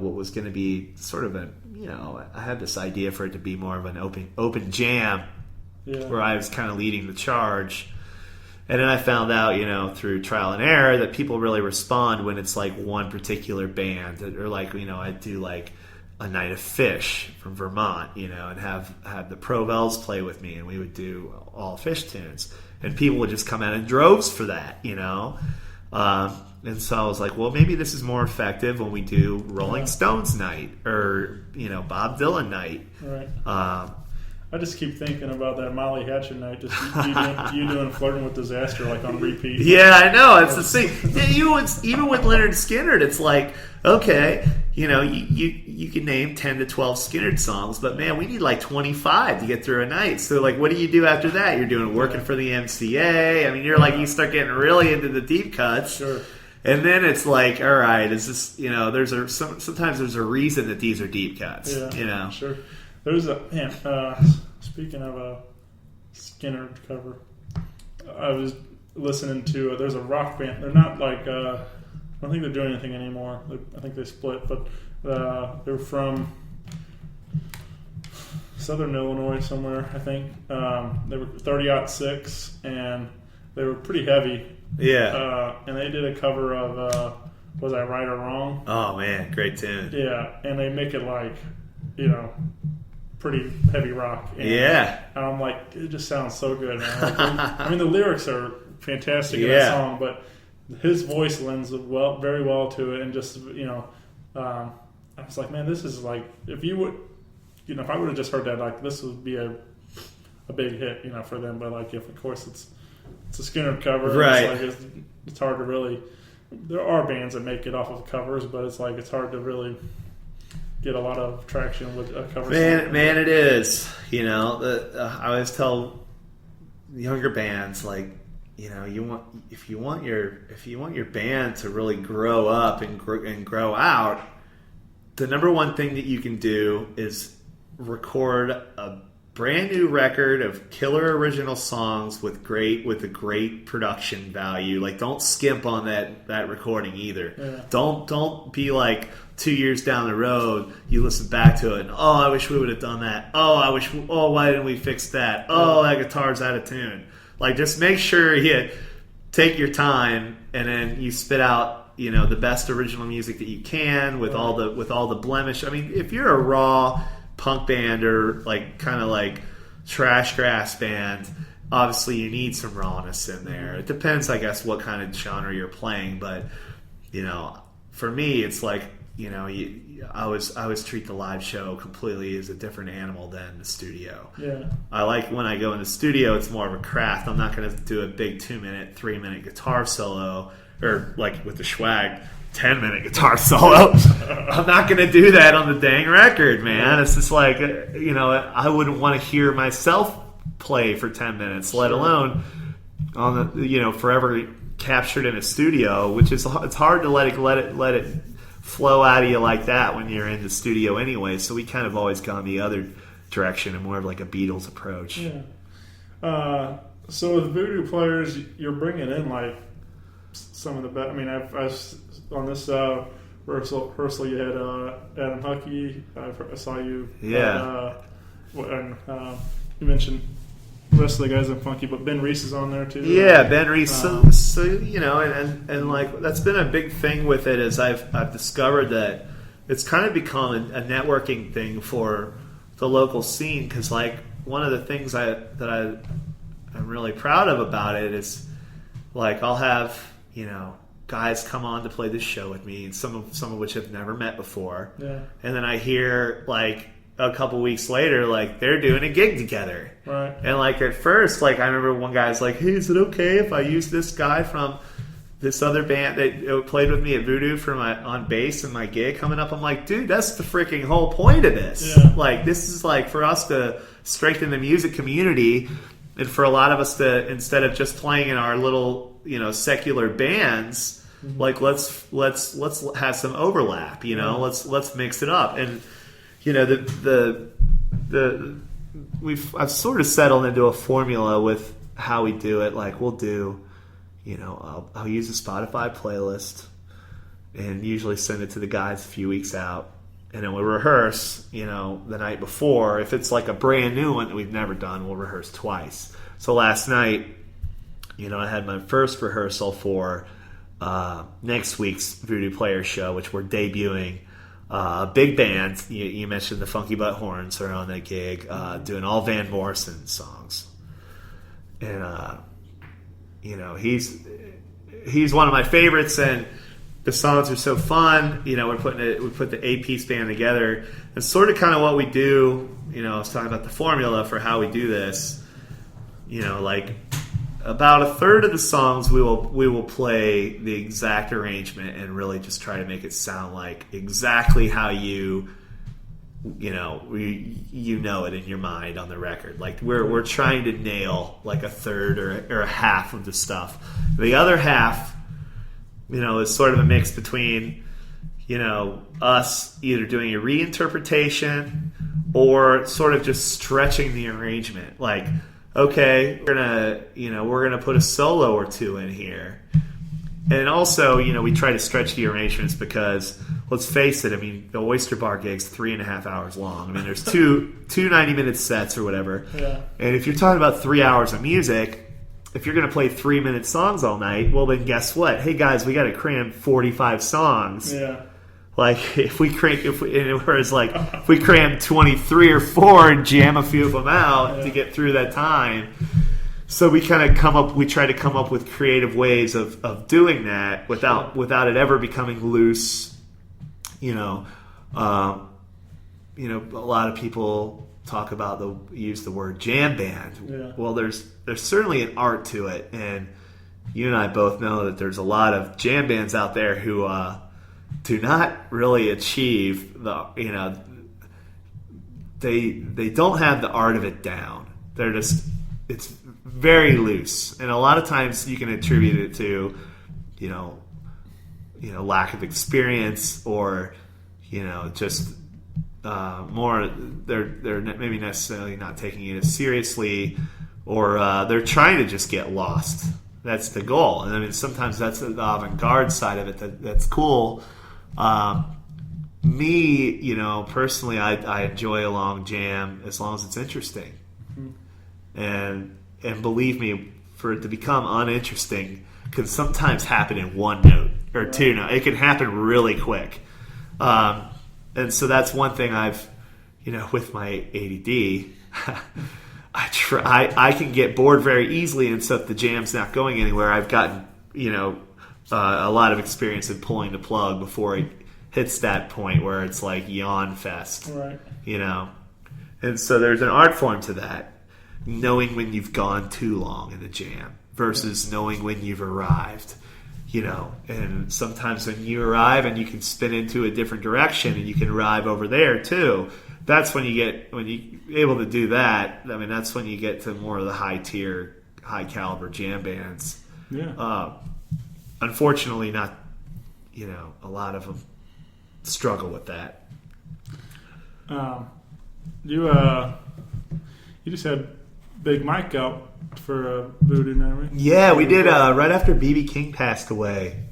what was going to be sort of I had this idea for it to be more of an open jam. Yeah. Where I was kind of leading the charge. And then I found out, through trial and error, that people really respond when it's like one particular band. Or like, I do like a night of Fish from Vermont, and have the Provels play with me, and we would do all Fish tunes. And people would just come out in droves for that, And so I was like, well, maybe this is more effective when we do Rolling Stones night or, Bob Dylan night. Right. I just keep thinking about that Molly Hatchet night, just you doing Flirting with Disaster like on repeat. Yeah, I know. It's the same. Yeah, even with Leonard Skinner, it's like, okay, you can name 10 to 12 Skynyrd songs, but man, we need like 25 to get through a night. So like, what do you do after that? You're doing working for the MCA. I mean, you're like, you start getting really into the deep cuts. Sure. And then it's like, all right, is this, sometimes there's a reason that these are deep cuts, Sure. There's speaking of a Skynyrd cover, I was listening to, there's a rock band. They're not like, I don't think they're doing anything anymore. I think they split, but they're from Southern Illinois somewhere, I think. They were 30-06, and they were pretty heavy. Yeah. And they did a cover of Was I Right or Wrong? Oh, man, great tune. Yeah, and they make it like, pretty heavy rock. And I'm like, it just sounds so good, man. Like, I mean, the lyrics are fantastic in that song, but his voice lends very well to it, and just, I was like, man, this is like, if you would, if I would have just heard that, like, this would be a big hit, for them, but like, if of course it's a Skynyrd cover, right? It's like it's hard to really. There are bands that make it off of covers, but it's like it's hard to really get a lot of traction with a cover. Man, it is. I always tell younger bands, like, if you want your band to really grow up and grow out, the number one thing that you can do is record a brand new record of killer original songs with a great production value. Like, don't skimp on that recording either. Yeah. Don't be like 2 years down the road you listen back to it and, oh, I wish we would have done that. Oh, why didn't we fix that? Oh, that guitar's out of tune. Like, just make sure you take your time and then you spit out the best original music that you can with all the blemish. I mean, if you're a raw punk band or like kind of like trash grass band, obviously you need some rawness in there. It depends, I guess, what kind of genre you're playing, but for me, it's like I always treat the live show completely as a different animal than the studio. Yeah, I like when I go in the studio, it's more of a craft. I'm not going to do a big 2-minute, 3-minute guitar solo, or like with the Schwag 10-minute guitar solo. I'm not going to do that on the dang record, man. It's just like, I wouldn't want to hear myself play for 10 minutes, let alone on the, forever captured in a studio, which is, it's hard to let it flow out of you like that when you're in the studio anyway. So we kind of always gone the other direction and more of like a Beatles approach. Yeah. So with Voodoo Players, you're bringing in like some of the best. I mean, I've on this rehearsal, you had Adam Huckey. I saw you. Yeah. And you mentioned the rest of the guys in Funky, but Ben Reese is on there too. Yeah, Ben Reese. So and like that's been a big thing with it. Is I've discovered that it's kind of become a networking thing for the local scene, because like one of the things I'm really proud of about it is like I'll have guys come on to play this show with me, and some of which have never met before. Yeah. And then I hear like a couple weeks later, like they're doing a gig together. Right. And like at first, like I remember one guy's like, "Hey, is it okay if I use this guy from this other band that played with me at Voodoo for on bass in my gig coming up?" I'm like, dude, that's the freaking whole point of this. Yeah. Like this is like for us to strengthen the music community, and for a lot of us to, instead of just playing in our little secular bands, like let's have some overlap. Let's mix it up. And I've sort of settled into a formula with how we do it. Like we'll do, I'll use a Spotify playlist and usually send it to the guys a few weeks out, and then we'll rehearse, the night before. If it's like a brand new one that we've never done, we'll rehearse twice. So last night, I had my first rehearsal for next week's Voodoo Players show, which we're debuting. A big band, you mentioned the Funky Butt Horns are on that gig, doing all Van Morrison songs. And, he's one of my favorites, and the songs are so fun. We put the 8-piece band together. It's sort of kind of what we do. I was talking about the formula for how we do this. about a third of the songs we will play the exact arrangement and really just try to make it sound like exactly how you know it in your mind on the record. Like we're trying to nail like a third or a half of the stuff. The other half, is sort of a mix between us either doing a reinterpretation or sort of just stretching the arrangement. Like, okay, we're gonna put a solo or two in here. And also, we try to stretch the arrangements because, let's face it, the Oyster Bar gig's 3.5 hours long. There's two 90-minute sets or whatever. Yeah. And if you're talking about 3 hours of music, if you're going to play 3-minute songs all night, well, then guess what? Hey, guys, we got to cram 45 songs. Yeah. Like, if we cram 23 or 4 and jam a few of them out to get through that time. So we kind of try to come up with creative ways of doing that without it ever becoming loose. A lot of people talk about use the word jam band. Yeah. Well, there's certainly an art to it, and you and I both know that there's a lot of jam bands out there who do not really achieve they don't have the art of it down. It's very loose, and a lot of times you can attribute it to lack of experience, or just more they're maybe necessarily not taking it as seriously, or they're trying to just get lost. That's the goal. And sometimes that's the avant-garde side of it that's cool. Me, personally, I enjoy a long jam as long as it's interesting. And believe me, for it to become uninteresting can sometimes happen in one note or two notes. It can happen really quick. And so that's one thing I've, with my ADD, I can get bored very easily, and so if the jam's not going anywhere, I've gotten, a lot of experience in pulling the plug before it hits that point where it's like yawn fest. Right. And so there's an art form to that. Knowing when you've gone too long in a jam versus knowing when you've arrived, and sometimes when you arrive and you can spin into a different direction and you can arrive over there too, that's when you're able to do that. That's when you get to more of the high tier, high caliber jam bands. Yeah. Unfortunately, not, a lot of them struggle with that. You just had Big Mike out for Voodoo night, right? Yeah, we did right after B.B. King passed away.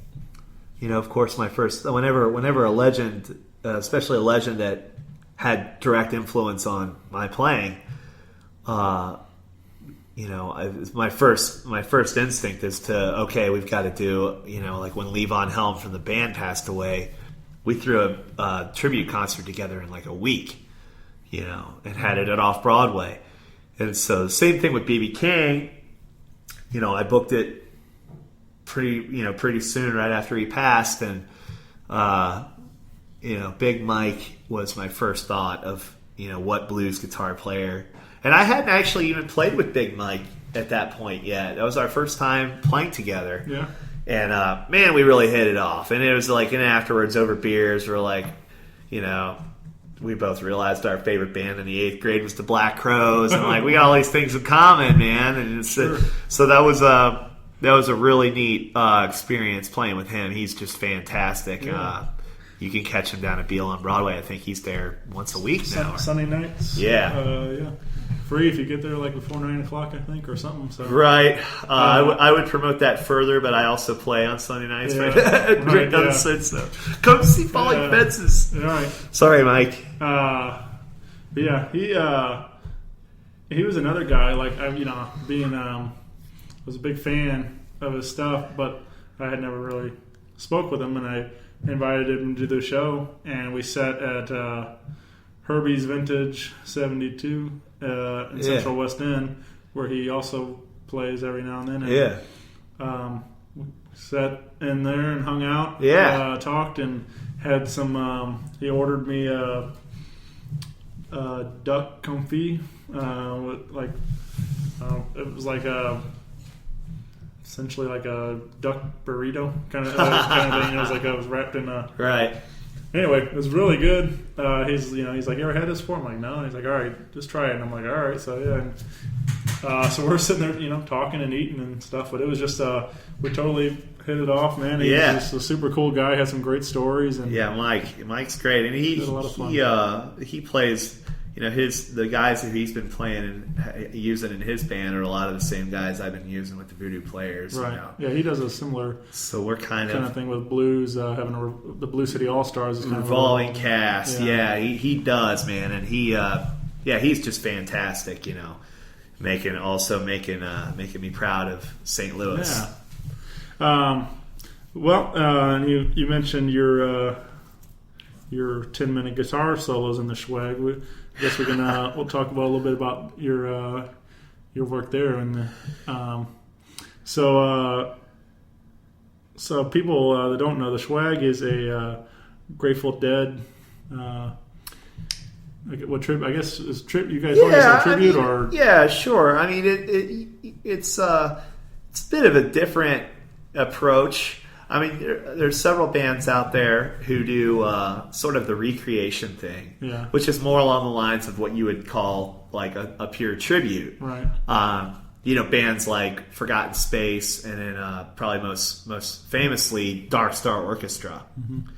Of course, my first whenever a legend, especially a legend that had direct influence on my playing, my first instinct is to we've got to do like when Levon Helm from the band passed away, we threw a tribute concert together in like a week, and had it at Off Broadway. And so the same thing with B.B. King. I booked it pretty soon right after he passed, and Big Mike was my first thought of what blues guitar player. And I hadn't actually even played with Big Mike at that point yet. That was our first time playing together. Yeah. And man, we really hit it off. And it was like, and afterwards over beers, we're like, we both realized our favorite band in the 8th grade was the Black Crowes, and like we got all these things in common, man. And so that was a really neat experience playing with him. He's just fantastic. Yeah. You can catch him down at Beale on Broadway. I think he's there once a week now. Sunday nights. Yeah. Free if you get there like before 9 o'clock, I think, or something. So. Right. I would promote that further, but I also play on Sunday nights. So come see Falling Fences. Right. Sorry, Mike. He was another guy. Like was a big fan of his stuff, but I had never really spoke with him, and I invited him to the show, and we sat at Herbie's Vintage 72 in Central West End, where he also plays every now and then. And, we sat in there and hung out. Talked and had some. He ordered me a duck confit with it was like a essentially like a duck burrito kind of thing. It was like I was wrapped in a. Right. Anyway, it was really good. He's like, you ever had this before? I'm like, no. And he's like, all right, just try it. And I'm like, all right. So yeah. And, so we're sitting there, talking and eating and stuff. But it was just we totally hit it off, man. He's just a super cool guy. Has some great stories. And yeah, Mike's great, and he a lot of fun. he plays. The guys that he's been playing and using in his band are a lot of the same guys I've been using with the Voodoo Players. Right. Yeah, he does a similar. So we're kind of thing with blues, having the Blue City All Stars is kind revolving cast. Yeah, he does, man, and he's just fantastic. Making me proud of St. Louis. Yeah. You mentioned your 10-minute guitar solos in the Schwag. I guess we can we'll talk about a little bit about your work there. And so people that don't know, the Schwag is a Grateful Dead. What tribute? I guess is tribute. You guys want to say tribute or? Yeah, sure. I mean, it's a bit of a different approach. I mean, there's several bands out there who do sort of the recreation thing, which is more along the lines of what you would call like a pure tribute. Right. Bands like Forgotten Space, and then probably most famously Dark Star Orchestra. Mm-hmm.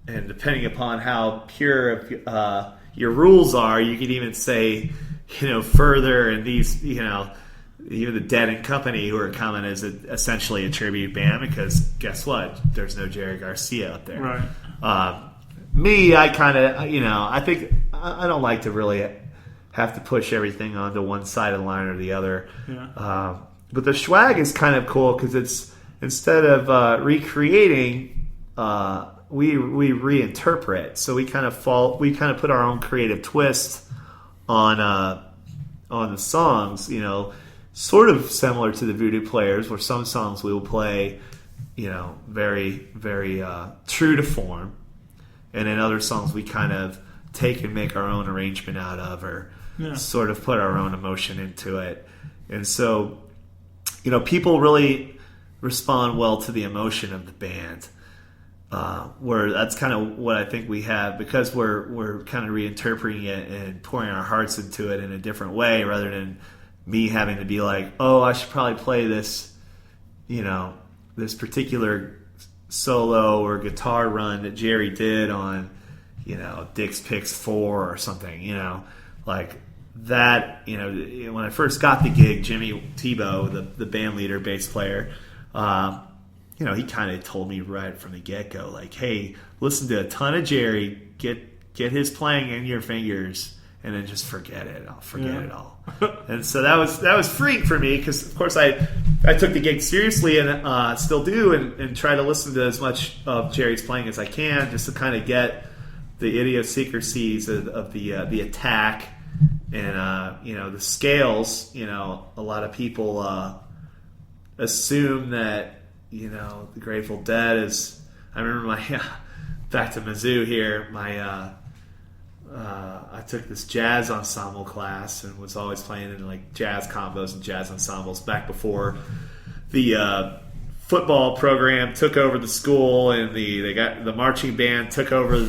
And depending upon how pure your rules are, you could even say, further, and these, even the Dead and Company, who are coming as essentially a tribute band, because guess what? There's no Jerry Garcia up there. Right. I kind of, I think I don't like to really have to push everything onto one side of the line or the other. Yeah. But the Schwag is kind of cool because it's, instead of recreating, we reinterpret. So we kind of put our own creative twist on the songs, sort of similar to the Voodoo Players, where some songs we will play, very, very true to form, and then other songs we kind of take and make our own arrangement out of, or sort of put our own emotion into it. And so, people really respond well to the emotion of the band. Where that's kind of what I think we have, because we're kind of reinterpreting it and pouring our hearts into it in a different way, rather than me having to be like, oh, I should probably play this, this particular solo or guitar run that Jerry did on, Dick's Picks 4 or something, like that. When I first got the gig, Jimmy Tebow, the band leader, bass player, he kind of told me right from the get-go, like, hey, listen to a ton of Jerry, get his playing in your fingers, and then just forget it. I'll forget it all. And so that was freeing for me, because, of course, I took the gig seriously, and still do, and try to listen to as much of Jerry's playing as I can, just to kind of get the idiosyncrasies of the attack and, the scales. A lot of people assume that, the Grateful Dead is. I remember back to Mizzou here. I took this jazz ensemble class and was always playing in like jazz combos and jazz ensembles back before the football program took over the school, and the marching band took over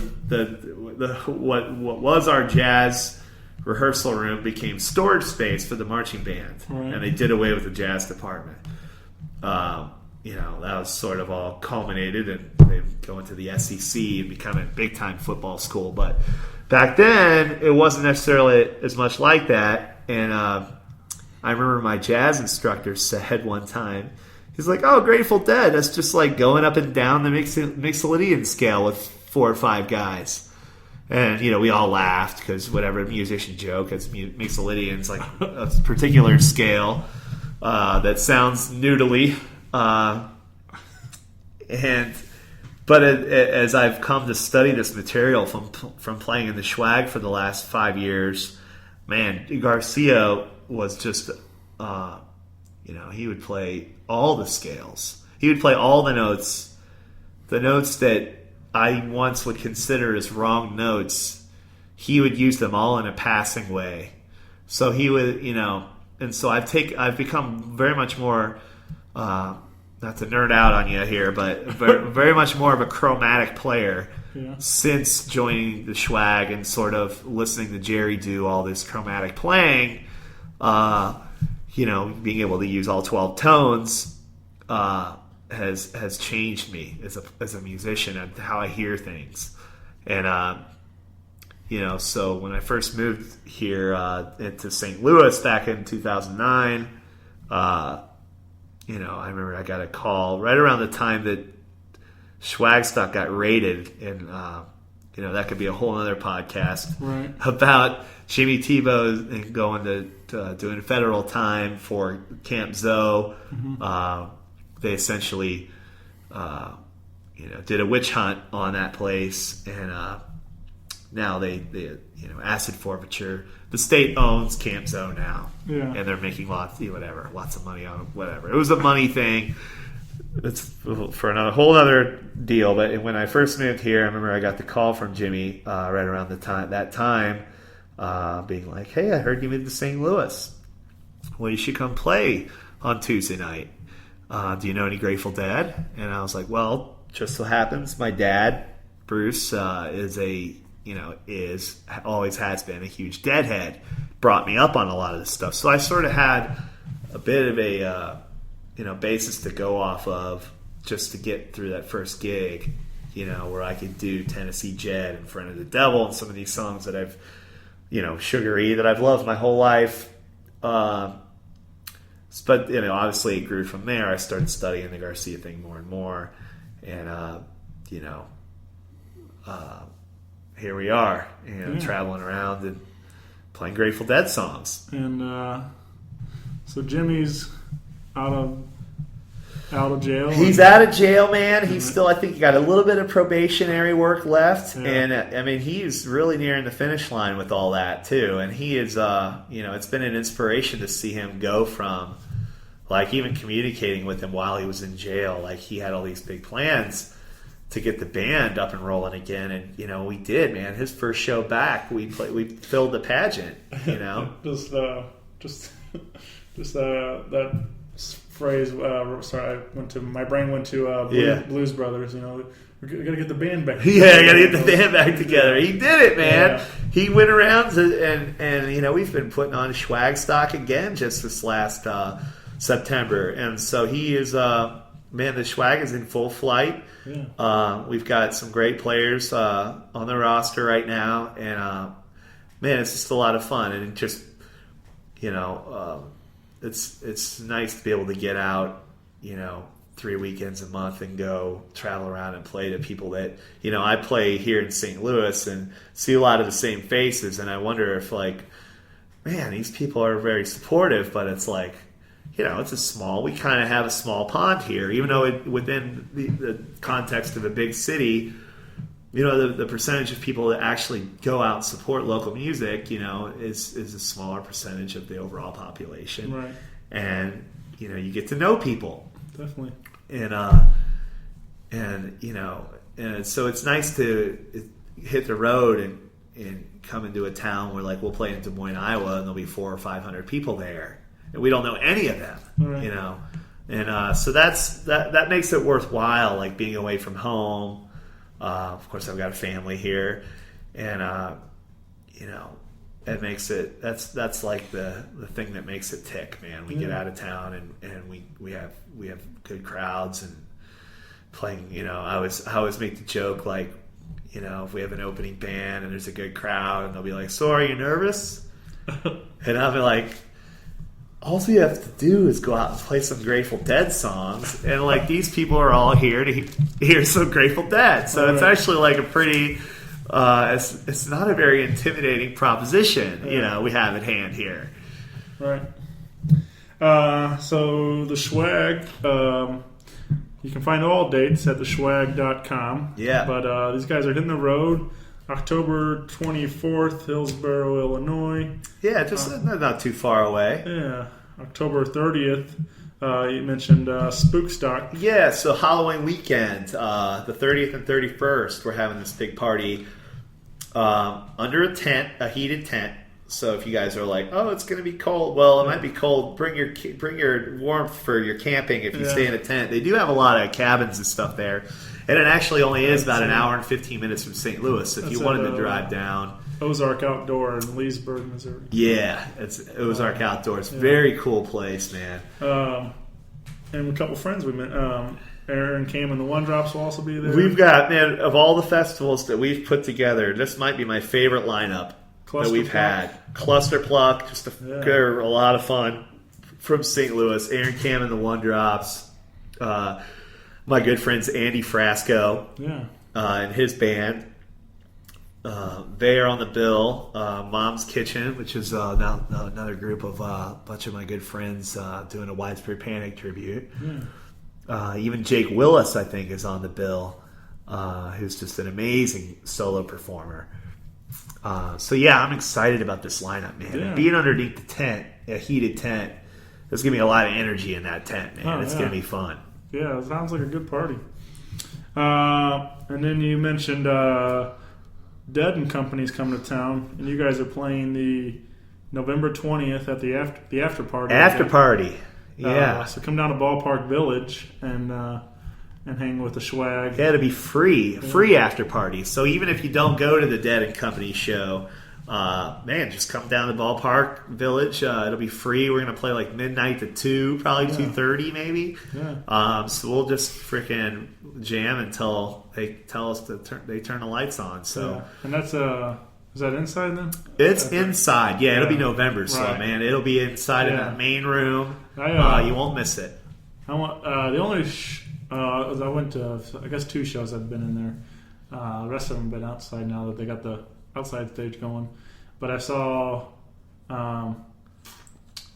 what was our jazz rehearsal room became storage space for the marching band, and they did away with the jazz department. That was sort of all culminated and they go into the SEC and become a big-time football school. But back then, it wasn't necessarily as much like that. And I remember my jazz instructor said one time, he's like, oh, Grateful Dead, that's just like going up and down the Mixolydian scale with 4 or 5 guys. And, we all laughed, because whatever musician joke, it's Mixolydian's like a particular scale that sounds noodly. But as I've come to study this material from playing in the Schwag for the last 5 years, man, Garcia was just, he would play all the scales. He would play all the notes that I once would consider as wrong notes. He would use them all in a passing way. So he would, and so I've become very much more, not to nerd out on you here, but very much more of a chromatic player since joining the Schwag and sort of listening to Jerry do all this chromatic playing. Being able to use all 12 tones has changed me as a musician and how I hear things. And so when I first moved here into St. Louis back in 2009, I remember I got a call right around the time that Schwagstock got raided, and that could be a whole other podcast about Jimmy Tebow going to doing federal time for Camp Zoe. They essentially, did a witch hunt on that place, and now they acid forfeiture. The state owns Camp Zoe now, and they're making lots of money on it, whatever. It was a money thing. It's for another whole other deal. But when I first moved here, I remember I got the call from Jimmy right around that time, being like, "Hey, I heard you moved to St. Louis. Well, you should come play on Tuesday night. Do you know any Grateful Dead?" And I was like, "Well, just so happens my dad, Bruce, always has been a huge Deadhead. Brought me up on a lot of this stuff, so I sort of had a bit of a basis to go off of just to get through that first gig, where I could do Tennessee Jet in Front of the Devil and some of these songs that I've, Sugar-E, that I've loved my whole life. But obviously it grew from there. I started studying the Garcia thing more and more, and here we are, traveling around and playing Grateful Dead songs. And so Jimmy's out of jail. He's out of jail, man. He's still, I think, he got a little bit of probationary work left, and he's really nearing the finish line with all that too. And he is, it's been an inspiration to see him go from, like, even communicating with him while he was in jail. Like, he had all these big plans to get the band up and rolling again, and we did, man. His first show back, we filled the pageant. That phrase. My brain went to Blues Brothers. We got to get the band back together. Yeah, got to get the band back together. He did it, man. Yeah. He went around and we've been putting on Schwagstock again just this last September, and so he is. Man, the Schwag is in full flight. Yeah. We've got some great players on the roster right now, and man, it's just a lot of fun. And it just, it's nice to be able to get out, 3 weekends a month and go travel around and play to people that, I play here in St. Louis and see a lot of the same faces, and I wonder if, like, man, these people are very supportive, but it's like, we kind of have a small pond here, even though within the context of a big city, the percentage of people that actually go out and support local music, is a smaller percentage of the overall population. Right. And, you get to know people. Definitely. And so it's nice to hit the road and come into a town where, like, we'll play in Des Moines, Iowa, and there'll be 400 or 500 people there. And we don't know any of them, right. And so that makes it worthwhile, like being away from home. Of course, I've got a family here, and it makes it that's like the thing that makes it tick, man. We get out of town and we have good crowds and playing. I always make the joke, like, if we have an opening band and there's a good crowd, and they'll be like, "So are you nervous?" And I'll be like, all we have to do is go out and play some Grateful Dead songs, and, like, these people are all here to hear some Grateful Dead. So it's actually like a pretty, it's not a very intimidating proposition, we have at hand here. Right. So the Schwag, you can find all dates at theschwag.com. Yeah. But these guys are hitting the road. October 24th, Hillsboro, Illinois. Yeah, just not too far away. Yeah. October 30th, you mentioned Spookstock. Yeah, so Halloween weekend, the 30th and 31st, we're having this big party under a tent, a heated tent, So if you guys are like, oh, it's going to be cold. Well, it might be cold. Bring your warmth for your camping if you stay in a tent. They do have a lot of cabins and stuff there. And it actually only is about an hour and 15 minutes from St. Louis if you wanted to drive down. Ozark Outdoor in Leesburg, Missouri. Yeah, it's Ozark Outdoor. It's a very cool place, man. And a couple friends we met. Aaron Kamm and the One Drops will also be there. We've got, man, of all the festivals that we've put together, this might be my favorite lineup that we've had. Clusterpluck, they're a lot of fun from St. Louis. Aaron Kamm and the One Drops. My good friends Andy Frasco and his band. They are on the bill. Mom's Kitchen, which is now another group of a bunch of my good friends doing a Widespread Panic tribute. Even Jake Willis, I think, is on the bill, who's just an amazing solo performer. So yeah, I'm excited about this lineup, man. And being underneath the tent, a heated tent, there's gonna be a lot of energy in that tent, man. It's gonna be fun. Yeah, it sounds like a good party. And then you mentioned Dead and Company's coming to town, and you guys are playing the November 20th at the after party. After party, yeah. So come down to Ballpark Village and hang with the Schwag. Yeah, it'll be free after party. So even if you don't go to the Dead and Company show, man, just come down to Ballpark Village. It'll be free. We're gonna play like midnight to 2, probably 2:30 maybe. So we'll just freaking jam until they tell us to turn the lights on. So and that's is that inside then? It's inside. Yeah, it'll be November. So man, it'll be inside in that main room. You won't miss it. I want the only I went to, I guess, 2 shows I've been in there. The rest of them have been outside now that they got the outside stage going. But I saw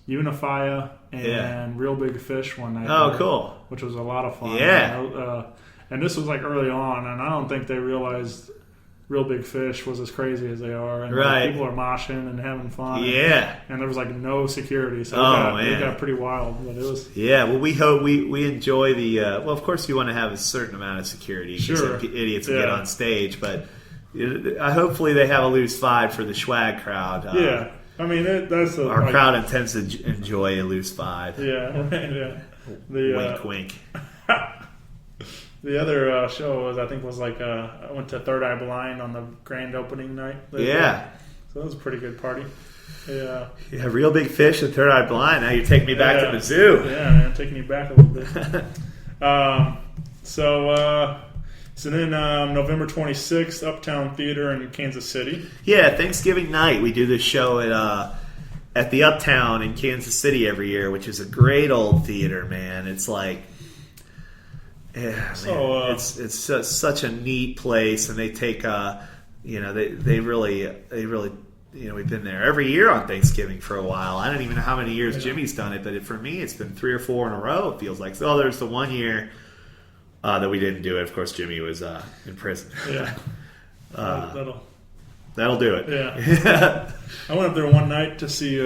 Unifia and Real Big Fish one night. Oh, cool. Which was a lot of fun. Yeah. And this was like early on, and I don't think they realized Real Big Fish was as crazy as they are. And people are moshing and having fun. Yeah. And there was like no security. So it got pretty wild. But it was. Yeah, well, we hope we enjoy the. Well, of course, you want to have a certain amount of security. Sure. Idiots will get on stage, but hopefully they have a loose vibe for the Schwag crowd. I mean, that's our crowd intends to enjoy a loose vibe. Yeah. Wink, wink. The other show was like I went to Third Eye Blind on the grand opening night. So that was a pretty good party. Yeah. Real Big Fish and Third Eye Blind. Now you're taking me back to the zoo. Yeah, man, taking you back a little bit. So then November 26th, Uptown Theater in Kansas City. Yeah, Thanksgiving night we do this show at the Uptown in Kansas City every year, which is a great old theater, man. It's like, it's such a neat place, and they take they really we've been there every year on Thanksgiving for a while. I don't even know how many years Jimmy's done it, but for me it's been 3 or 4 in a row. It feels like. So there's the one year that we didn't do it. Of course, Jimmy was in prison. Yeah, that'll do it. Yeah, I went up there one night to see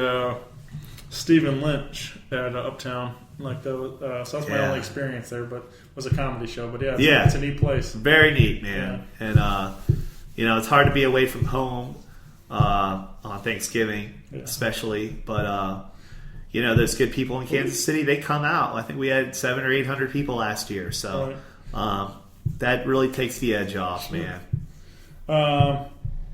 Stephen Lynch at Uptown. Like that was, so that's my only experience there, but it was a comedy show. But it's a neat place. Very neat, man. Yeah. And it's hard to be away from home on Thanksgiving, especially. But there's good people in Kansas City. They come out. I think we had 700 or 800 people last year, so that really takes the edge off, man. And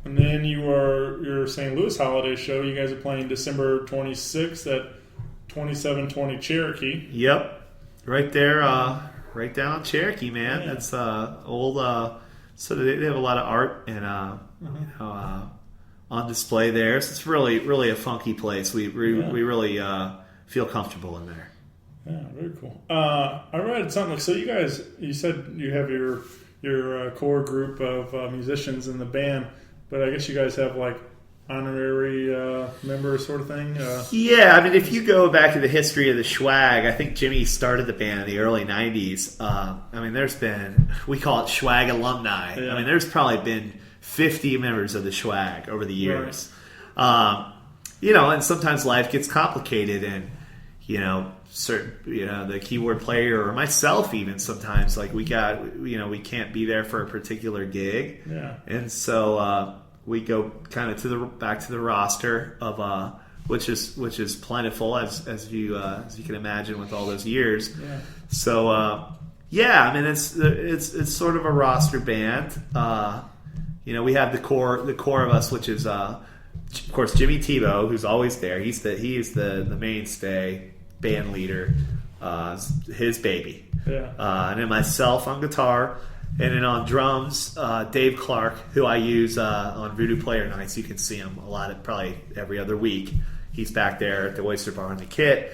then your St. Louis holiday show. You guys are playing December 26th at 2720 Cherokee. Yep, right there, right down on Cherokee, man. Yeah. That's old. So they have a lot of art and on display there. So it's really, really a funky place. We really feel comfortable in there. Yeah, very cool. I read something. So you said you have your core group of musicians in the band, but I guess you guys have like honorary member sort of thing? Yeah, I mean, if you go back to the history of the Schwag, I think Jimmy started the band in the early 90s. I mean, there's been, we call it Schwag alumni. Yeah. I mean, there's probably been 50 members of the Schwag over the years. Right. And sometimes life gets complicated and, the keyboard player or myself even sometimes, like we can't be there for a particular gig. Yeah. And so, we go kind of back to the roster of which is plentiful as you can imagine with all those years. Yeah. So I mean it's sort of a roster band. We have the core of us, which is of course Jimmy Tebow, who's always there. He is the mainstay band leader. His baby. Yeah. And then myself on guitar, and then on drums, Dave Clark, who I use on Voodoo Player nights. You can see him a lot, probably every other week. He's back there at the Oyster Bar in the kit.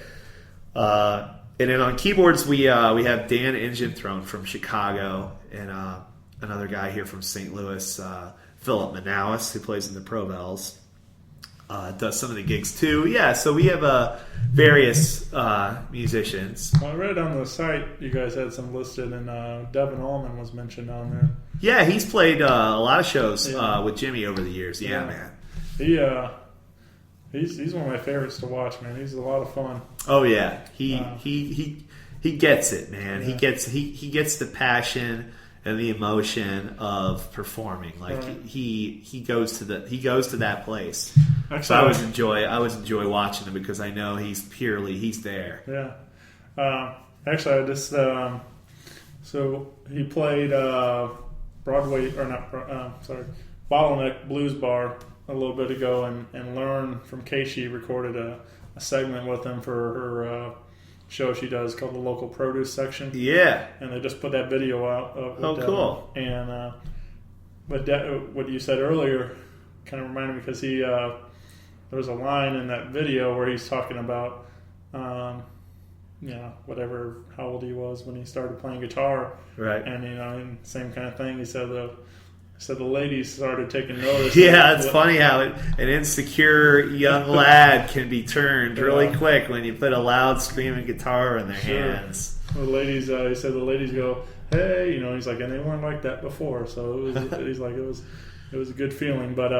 And then on keyboards, we have Dan Engine-Throne from Chicago, and another guy here from St. Louis, Philip Manowis, who plays in the Provels. Does some of the gigs too. Yeah, so we have various musicians. Well, I read on the site you guys had some listed, and Devin Allman was mentioned on there. Yeah, he's played a lot of shows with Jimmy over the years. Yeah, man. He's one of my favorites to watch, man. He's a lot of fun. Oh yeah, he gets it, man. Yeah. He gets the passion and the emotion of performing. Like Right. he goes to that place. Actually, So I always enjoy watching him because I know he's there. Yeah. Actually, I just so he played Broadway Bottleneck Blues Bar a little bit ago, and learned from Keishi recorded a segment with him for her show she does called the Local Produce Section. Yeah. And they just put that video out. Cool. And what you said earlier kind of reminded me because there was a line in that video where he's talking about, whatever, how old he was when he started playing guitar. Right. And, and same kind of thing. He said the ladies started taking notice. Yeah, it's funny how an insecure young lad can be turned really quick when you put a loud screaming guitar in their hands. The ladies, he said the ladies go, hey, he's like, and they weren't like that before. So he's like, it was a good feeling. But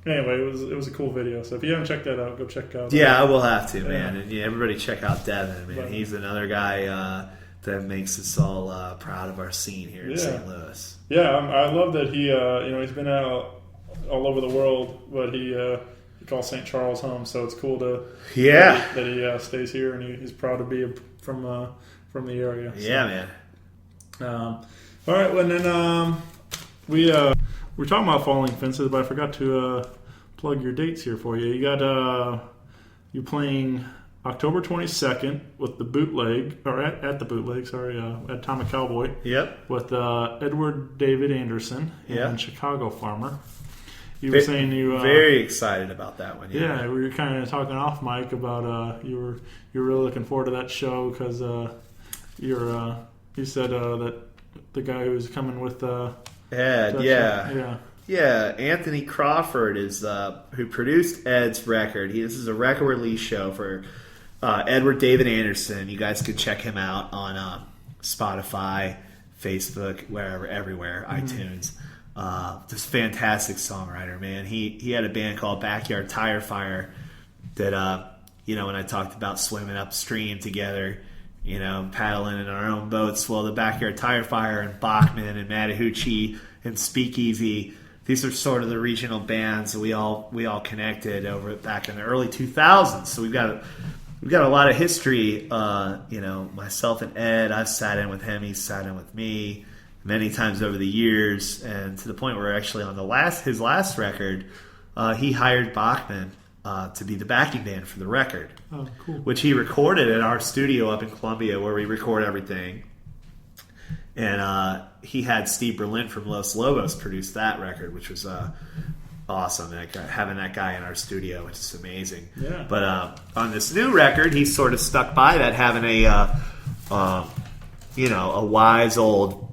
anyway, it was a cool video. So if you haven't checked that out, go check out. Yeah, I will have to, man. And everybody check out Devin, man. But, he's another guy that makes us all proud of our scene here in St. Louis. Yeah, I love that he, he's been out all over the world, but he calls St. Charles home. So it's cool that he stays here, and he's proud to be from the area. So. Yeah, man. All right, well, and then we're talking about Falling Fences, but I forgot to plug your dates here for you. You got you playing October 22nd with the Bootleg, or at the Bootleg, at Atomic Cowboy. Yep. With Edward David Anderson and Chicago Farmer. You were saying you very excited about that one. Yeah, we were kind of talking off mic about you were really looking forward to that show because you said that the guy who was coming with Ed, Anthony Crawford is who produced Ed's record. This is a record release show for Edward David Anderson. You guys can check him out on Spotify, Facebook, everywhere, iTunes. Just fantastic songwriter, man. He had a band called Backyard Tire Fire that when I talked about swimming upstream together, paddling in our own boats. Well, the Backyard Tire Fire and Bachman and Mattahoochee and Speakeasy, these are sort of the regional bands that we all connected over back in the early 2000s. So we've got a lot of history. Myself and Ed, I've sat in with him, he's sat in with me many times over the years, and to the point where actually on his last record, he hired Bachman to be the backing band for the record. Oh, cool. Which he recorded at our studio up in Columbia where we record everything. And he had Steve Berlin from Los Lobos produce that record, which was awesome. Having that guy in our studio, which is amazing. Yeah. But on this new record, he's sort of stuck by that, having a wise old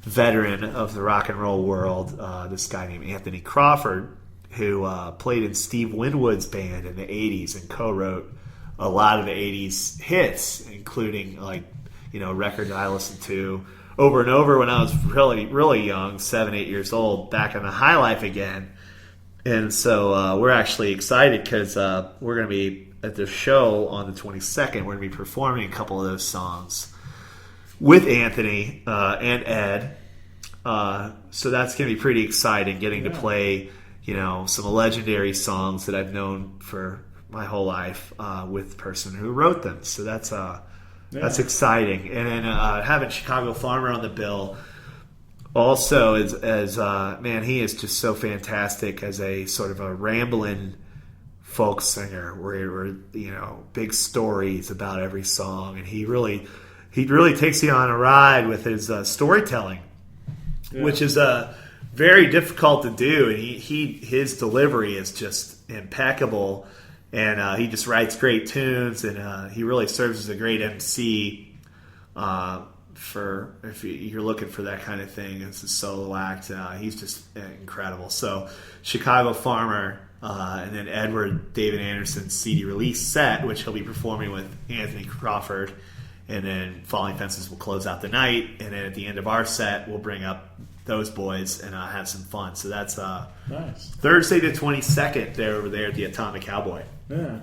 veteran of the rock and roll world, this guy named Anthony Crawford, who played in Steve Winwood's band in the 80s and co-wrote a lot of the 80s hits, including a record that I listened to over and over when I was really, really young, 7-8 years old, back in the high life again. And so we're actually excited because we're going to be at the show on the 22nd. We're going to be performing a couple of those songs with Anthony and Ed. So that's going to be pretty exciting, getting to play some legendary songs that I've known for my whole life with the person who wrote them. So that's exciting. And then having Chicago Farmer on the bill also is man, he is just so fantastic as a sort of a rambling folk singer where big stories about every song, and he really takes you on a ride with his storytelling, which is very difficult to do, and his delivery is just impeccable, and he just writes great tunes, and he really serves as a great MC for if you're looking for that kind of thing. It's a solo act. He's just incredible. So Chicago Farmer, and then Edward David Anderson's CD release set, which he'll be performing with Anthony Crawford, and then Falling Fences will close out the night, and then at the end of our set we'll bring up those boys and have some fun. So that's nice. Thursday the 22nd. They're over there at the Atomic Cowboy. Yeah.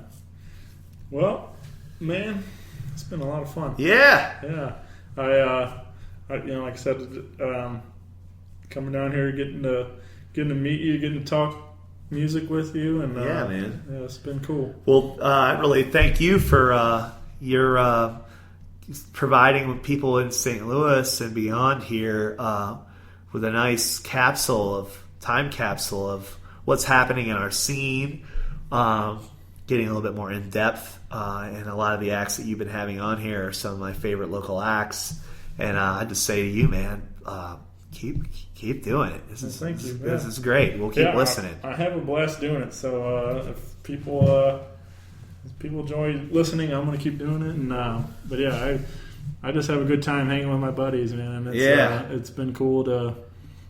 Well, man, it's been a lot of fun. Yeah. I like I said, coming down here, getting to meet you, getting to talk music with you, and man, it's been cool. Well, I really thank you for your providing people in St. Louis and beyond here with a nice time capsule of what's happening in our scene, getting a little bit more in depth, and a lot of the acts that you've been having on here are some of my favorite local acts. And I just say to you, man, keep doing it. Thank you. This is great. We'll keep listening. I have a blast doing it. So if people enjoy listening, I'm going to keep doing it. And but yeah, I just have a good time hanging with my buddies, man. It's been cool to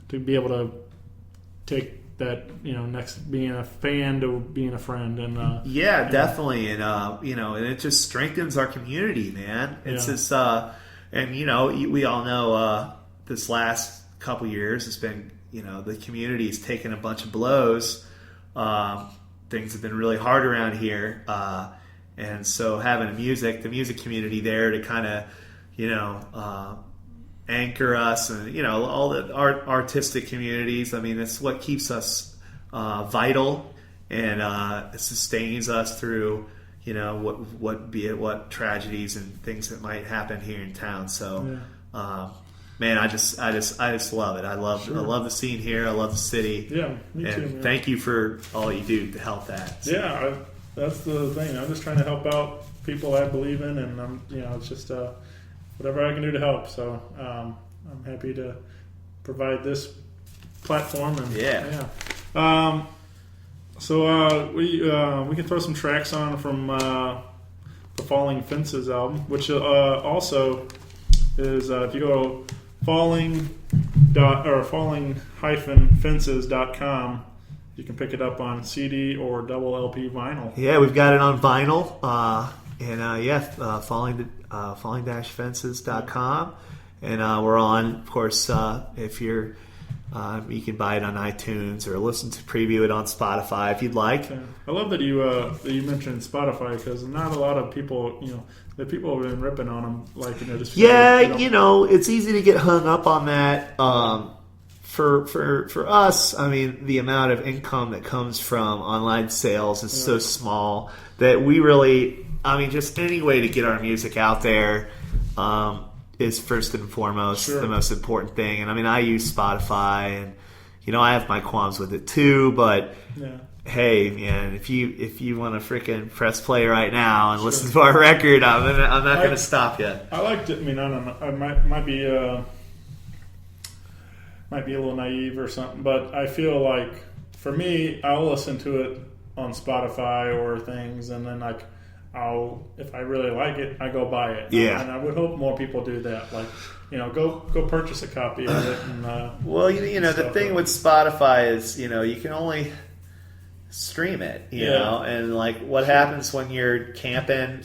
be able to take that, next being a fan to being a friend, and definitely, and and it just strengthens our community, man. It's just and we all know this last couple years it's been the community's taken a bunch of blows. Things have been really hard around here, and so having the music community there to kind of anchor us, and all the artistic communities. I mean, it's what keeps us vital, and it sustains us through what tragedies and things that might happen here in town. So man, I just love it. I love the scene here. I love the city. Yeah, me too, man. Thank you for all you do to help that. So. That's the thing. I'm just trying to help out people I believe in, and I'm it's just whatever I can do to help. So I'm happy to provide this platform. And so we can throw some tracks on from the Falling Fences album, which also is if you go falling-fences.com, you can pick it up on CD or double LP vinyl. Yeah, we've got it on vinyl, falling-fences.com, and we're on, of course, if you're you can buy it on iTunes or preview it on Spotify if you'd like. Okay. I love that you mentioned Spotify, because not a lot of people, the people have been ripping on them, just it's easy to get hung up on that. For us, I mean, the amount of income that comes from online sales is so small that we really, just any way to get our music out there is first and foremost the most important thing. And I use Spotify, and I have my qualms with it too, but hey, man, if you want to freaking press play right now and listen to our record, I'm not going to stop you. I liked it. I don't know. I might be a little naive or something, but I feel like for me, I'll listen to it on Spotify or things, and then if I really like it, I go buy it. Yeah. And I would hope more people do that. Go purchase a copy of it. And, the thing with Spotify is, you can only stream it, you know, and what happens when you're camping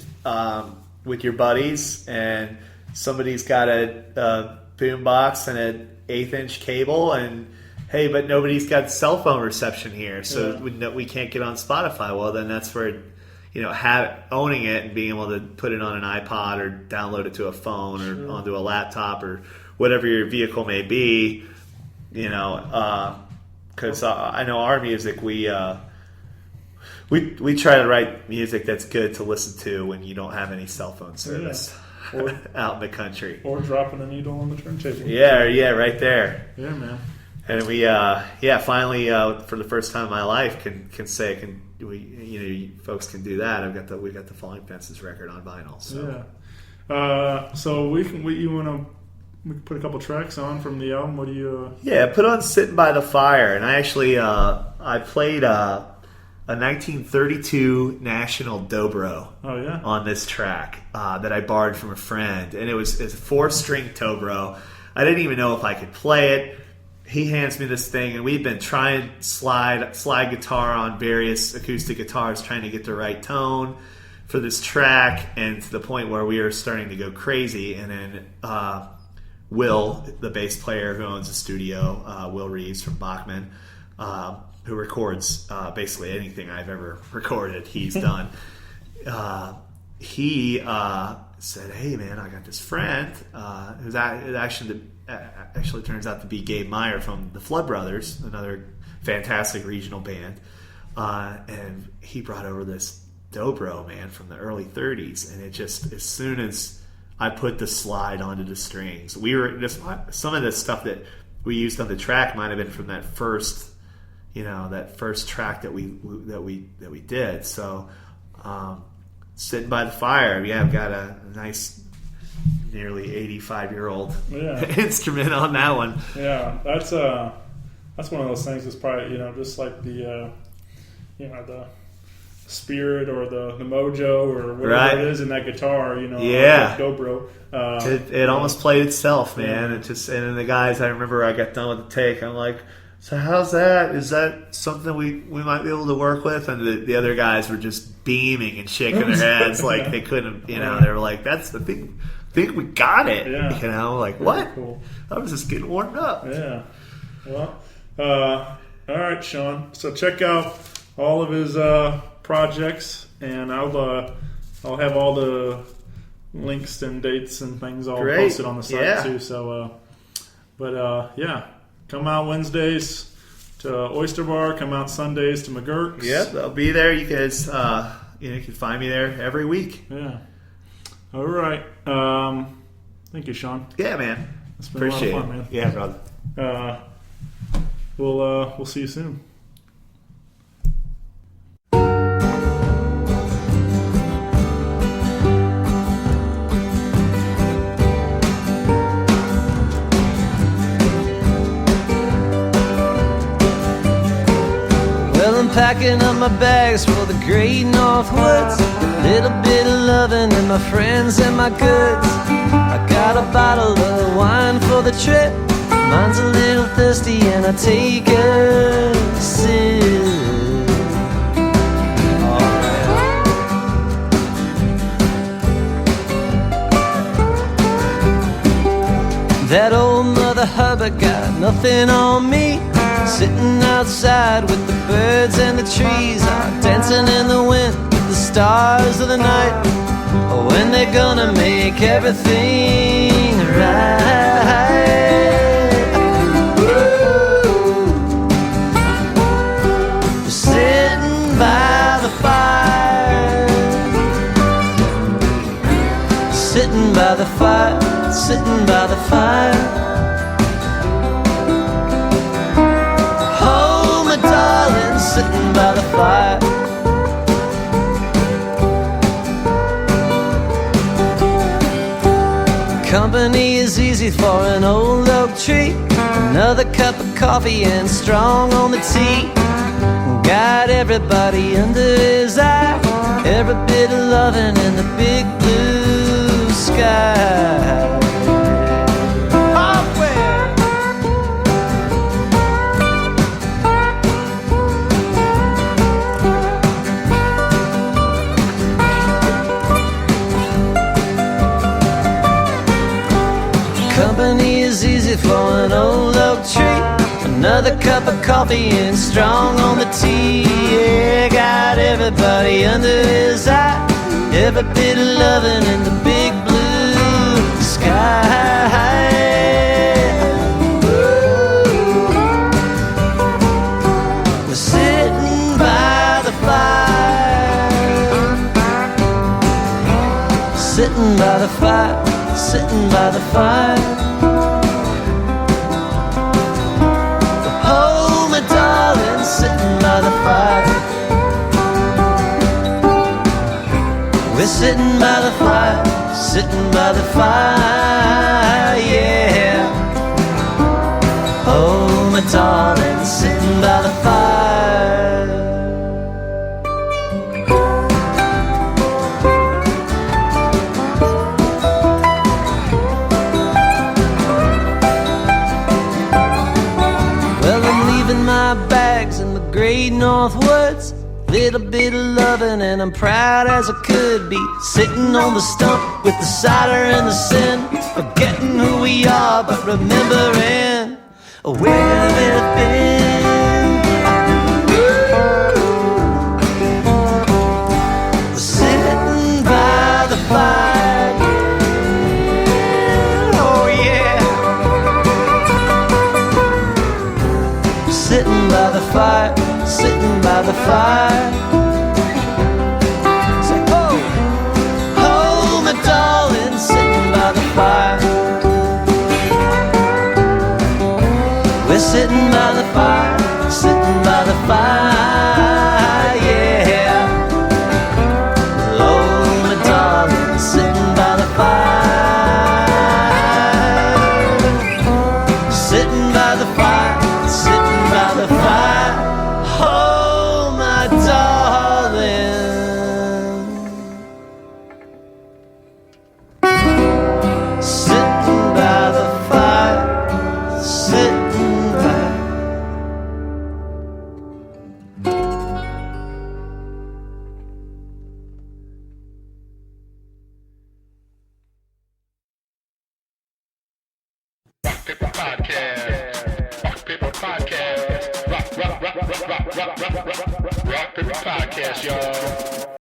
with your buddies and somebody's got a boombox and an 1/8-inch cable, and hey, but nobody's got cell phone reception here, so we can't get on Spotify. Well, then that's where owning it and being able to put it on an iPod or download it to a phone or onto a laptop or whatever your vehicle may be, because I know our music, we try to write music that's good to listen to when you don't have any cell phone service Or, out in the country. or dropping a needle on the turntable. Yeah, right there. Yeah, man. And we, finally, for the first time in my life, can say, folks can do that. We got the Falling Fences record on vinyl. So. Yeah. So we can put a couple tracks on from the album. What do you? Yeah, put on "Sittin By The Fire," and I actually I played a 1932 National Dobro. Oh yeah. On this track that I borrowed from a friend, and it's a 4-string Dobro. I didn't even know if I could play it. He hands me this thing, and we've been trying slide guitar on various acoustic guitars, trying to get the right tone for this track, and to the point where we are starting to go crazy. And then Will, the bass player who owns the studio, Will Reeves from Bachman, who records basically anything I've ever recorded, he's done. He said, "Hey man, I got this friend who's actually turns out to be Gabe Meyer from the Flood Brothers, another fantastic regional band, and he brought over this dobro, man, from the early 30s, and it just, as soon as I put the slide onto the strings, we were just, some of the stuff that we used on the track might have been from that first track that we did. So Sittin By The Fire, I've got a nice nearly 85-year-old instrument on that one. Yeah, that's one of those things that's probably, just like the the spirit or the mojo or whatever it is in that guitar, like dobro. It almost played itself, man. And then the guys, I remember I got done with the take, I'm like, so how's that? Is that something we might be able to work with? And the other guys were just beaming and shaking their heads like they couldn't, they were like, that's the thing. I think we got it. Yeah. Like, what? Cool. I was just getting warmed up. Yeah. Well, all right, Sean. So check out all of his projects, and I'll have all the links and dates and things all posted on the site too. So, come out Wednesdays to Oyster Bar. Come out Sundays to McGurk's. Yep, I'll be there. You guys, you can find me there every week. Yeah. All right. Thank you, Sean. Yeah, man. It's been Appreciate a lot of fun, man. Yeah, brother. We'll see you soon. Well, I'm packing up my bags for the great North Woods. Little bit of loving and my friends and my goods. I got a bottle of wine for the trip. Mine's a little thirsty and I take a sip. That old Mother Hubbard got nothing on me. Sitting outside with the birds and the trees, dancing in the wind with the stars of the night. When they're gonna make everything right. Sitting by the fire, sitting by the fire, sitting by the fire. Oh, my darling, sitting by the fire. Company is easy for an old oak tree. Another cup of coffee and strong on the tea. Got everybody under his eye. Every bit of loving in the big blue sky. Company is easy for an old oak tree. Another cup of coffee and strong on the tea. Yeah, got everybody under his eye. Every bit of loving in the big blue sky. sitting by the fire, sitting by the fire. Oh, my darling, sitting by the fire. We're sitting by the fire, sitting by the fire, yeah. Oh, my darling, sitting by the fire. Well, I'm leaving my bags in the great north woods. Little bit of loving and I'm proud as I could be. Sitting on the stump with the cider and the sin. Forgetting who we are but remembering where we've been. Sitting by the fire. Oh yeah. Sitting by the fire, sitting by the fire. Say, oh, oh, my darling, sitting by the fire. We're sitting by the fire, sitting by the fire, yeah. Oh, my darling, sitting by the fire. Sitting by the fire, sitting by the fire. Oh, my darling, sitting by the fire, sitting by. Paper Podcast. Rock Paper Podcast. Rock Paper Podcast, y'all.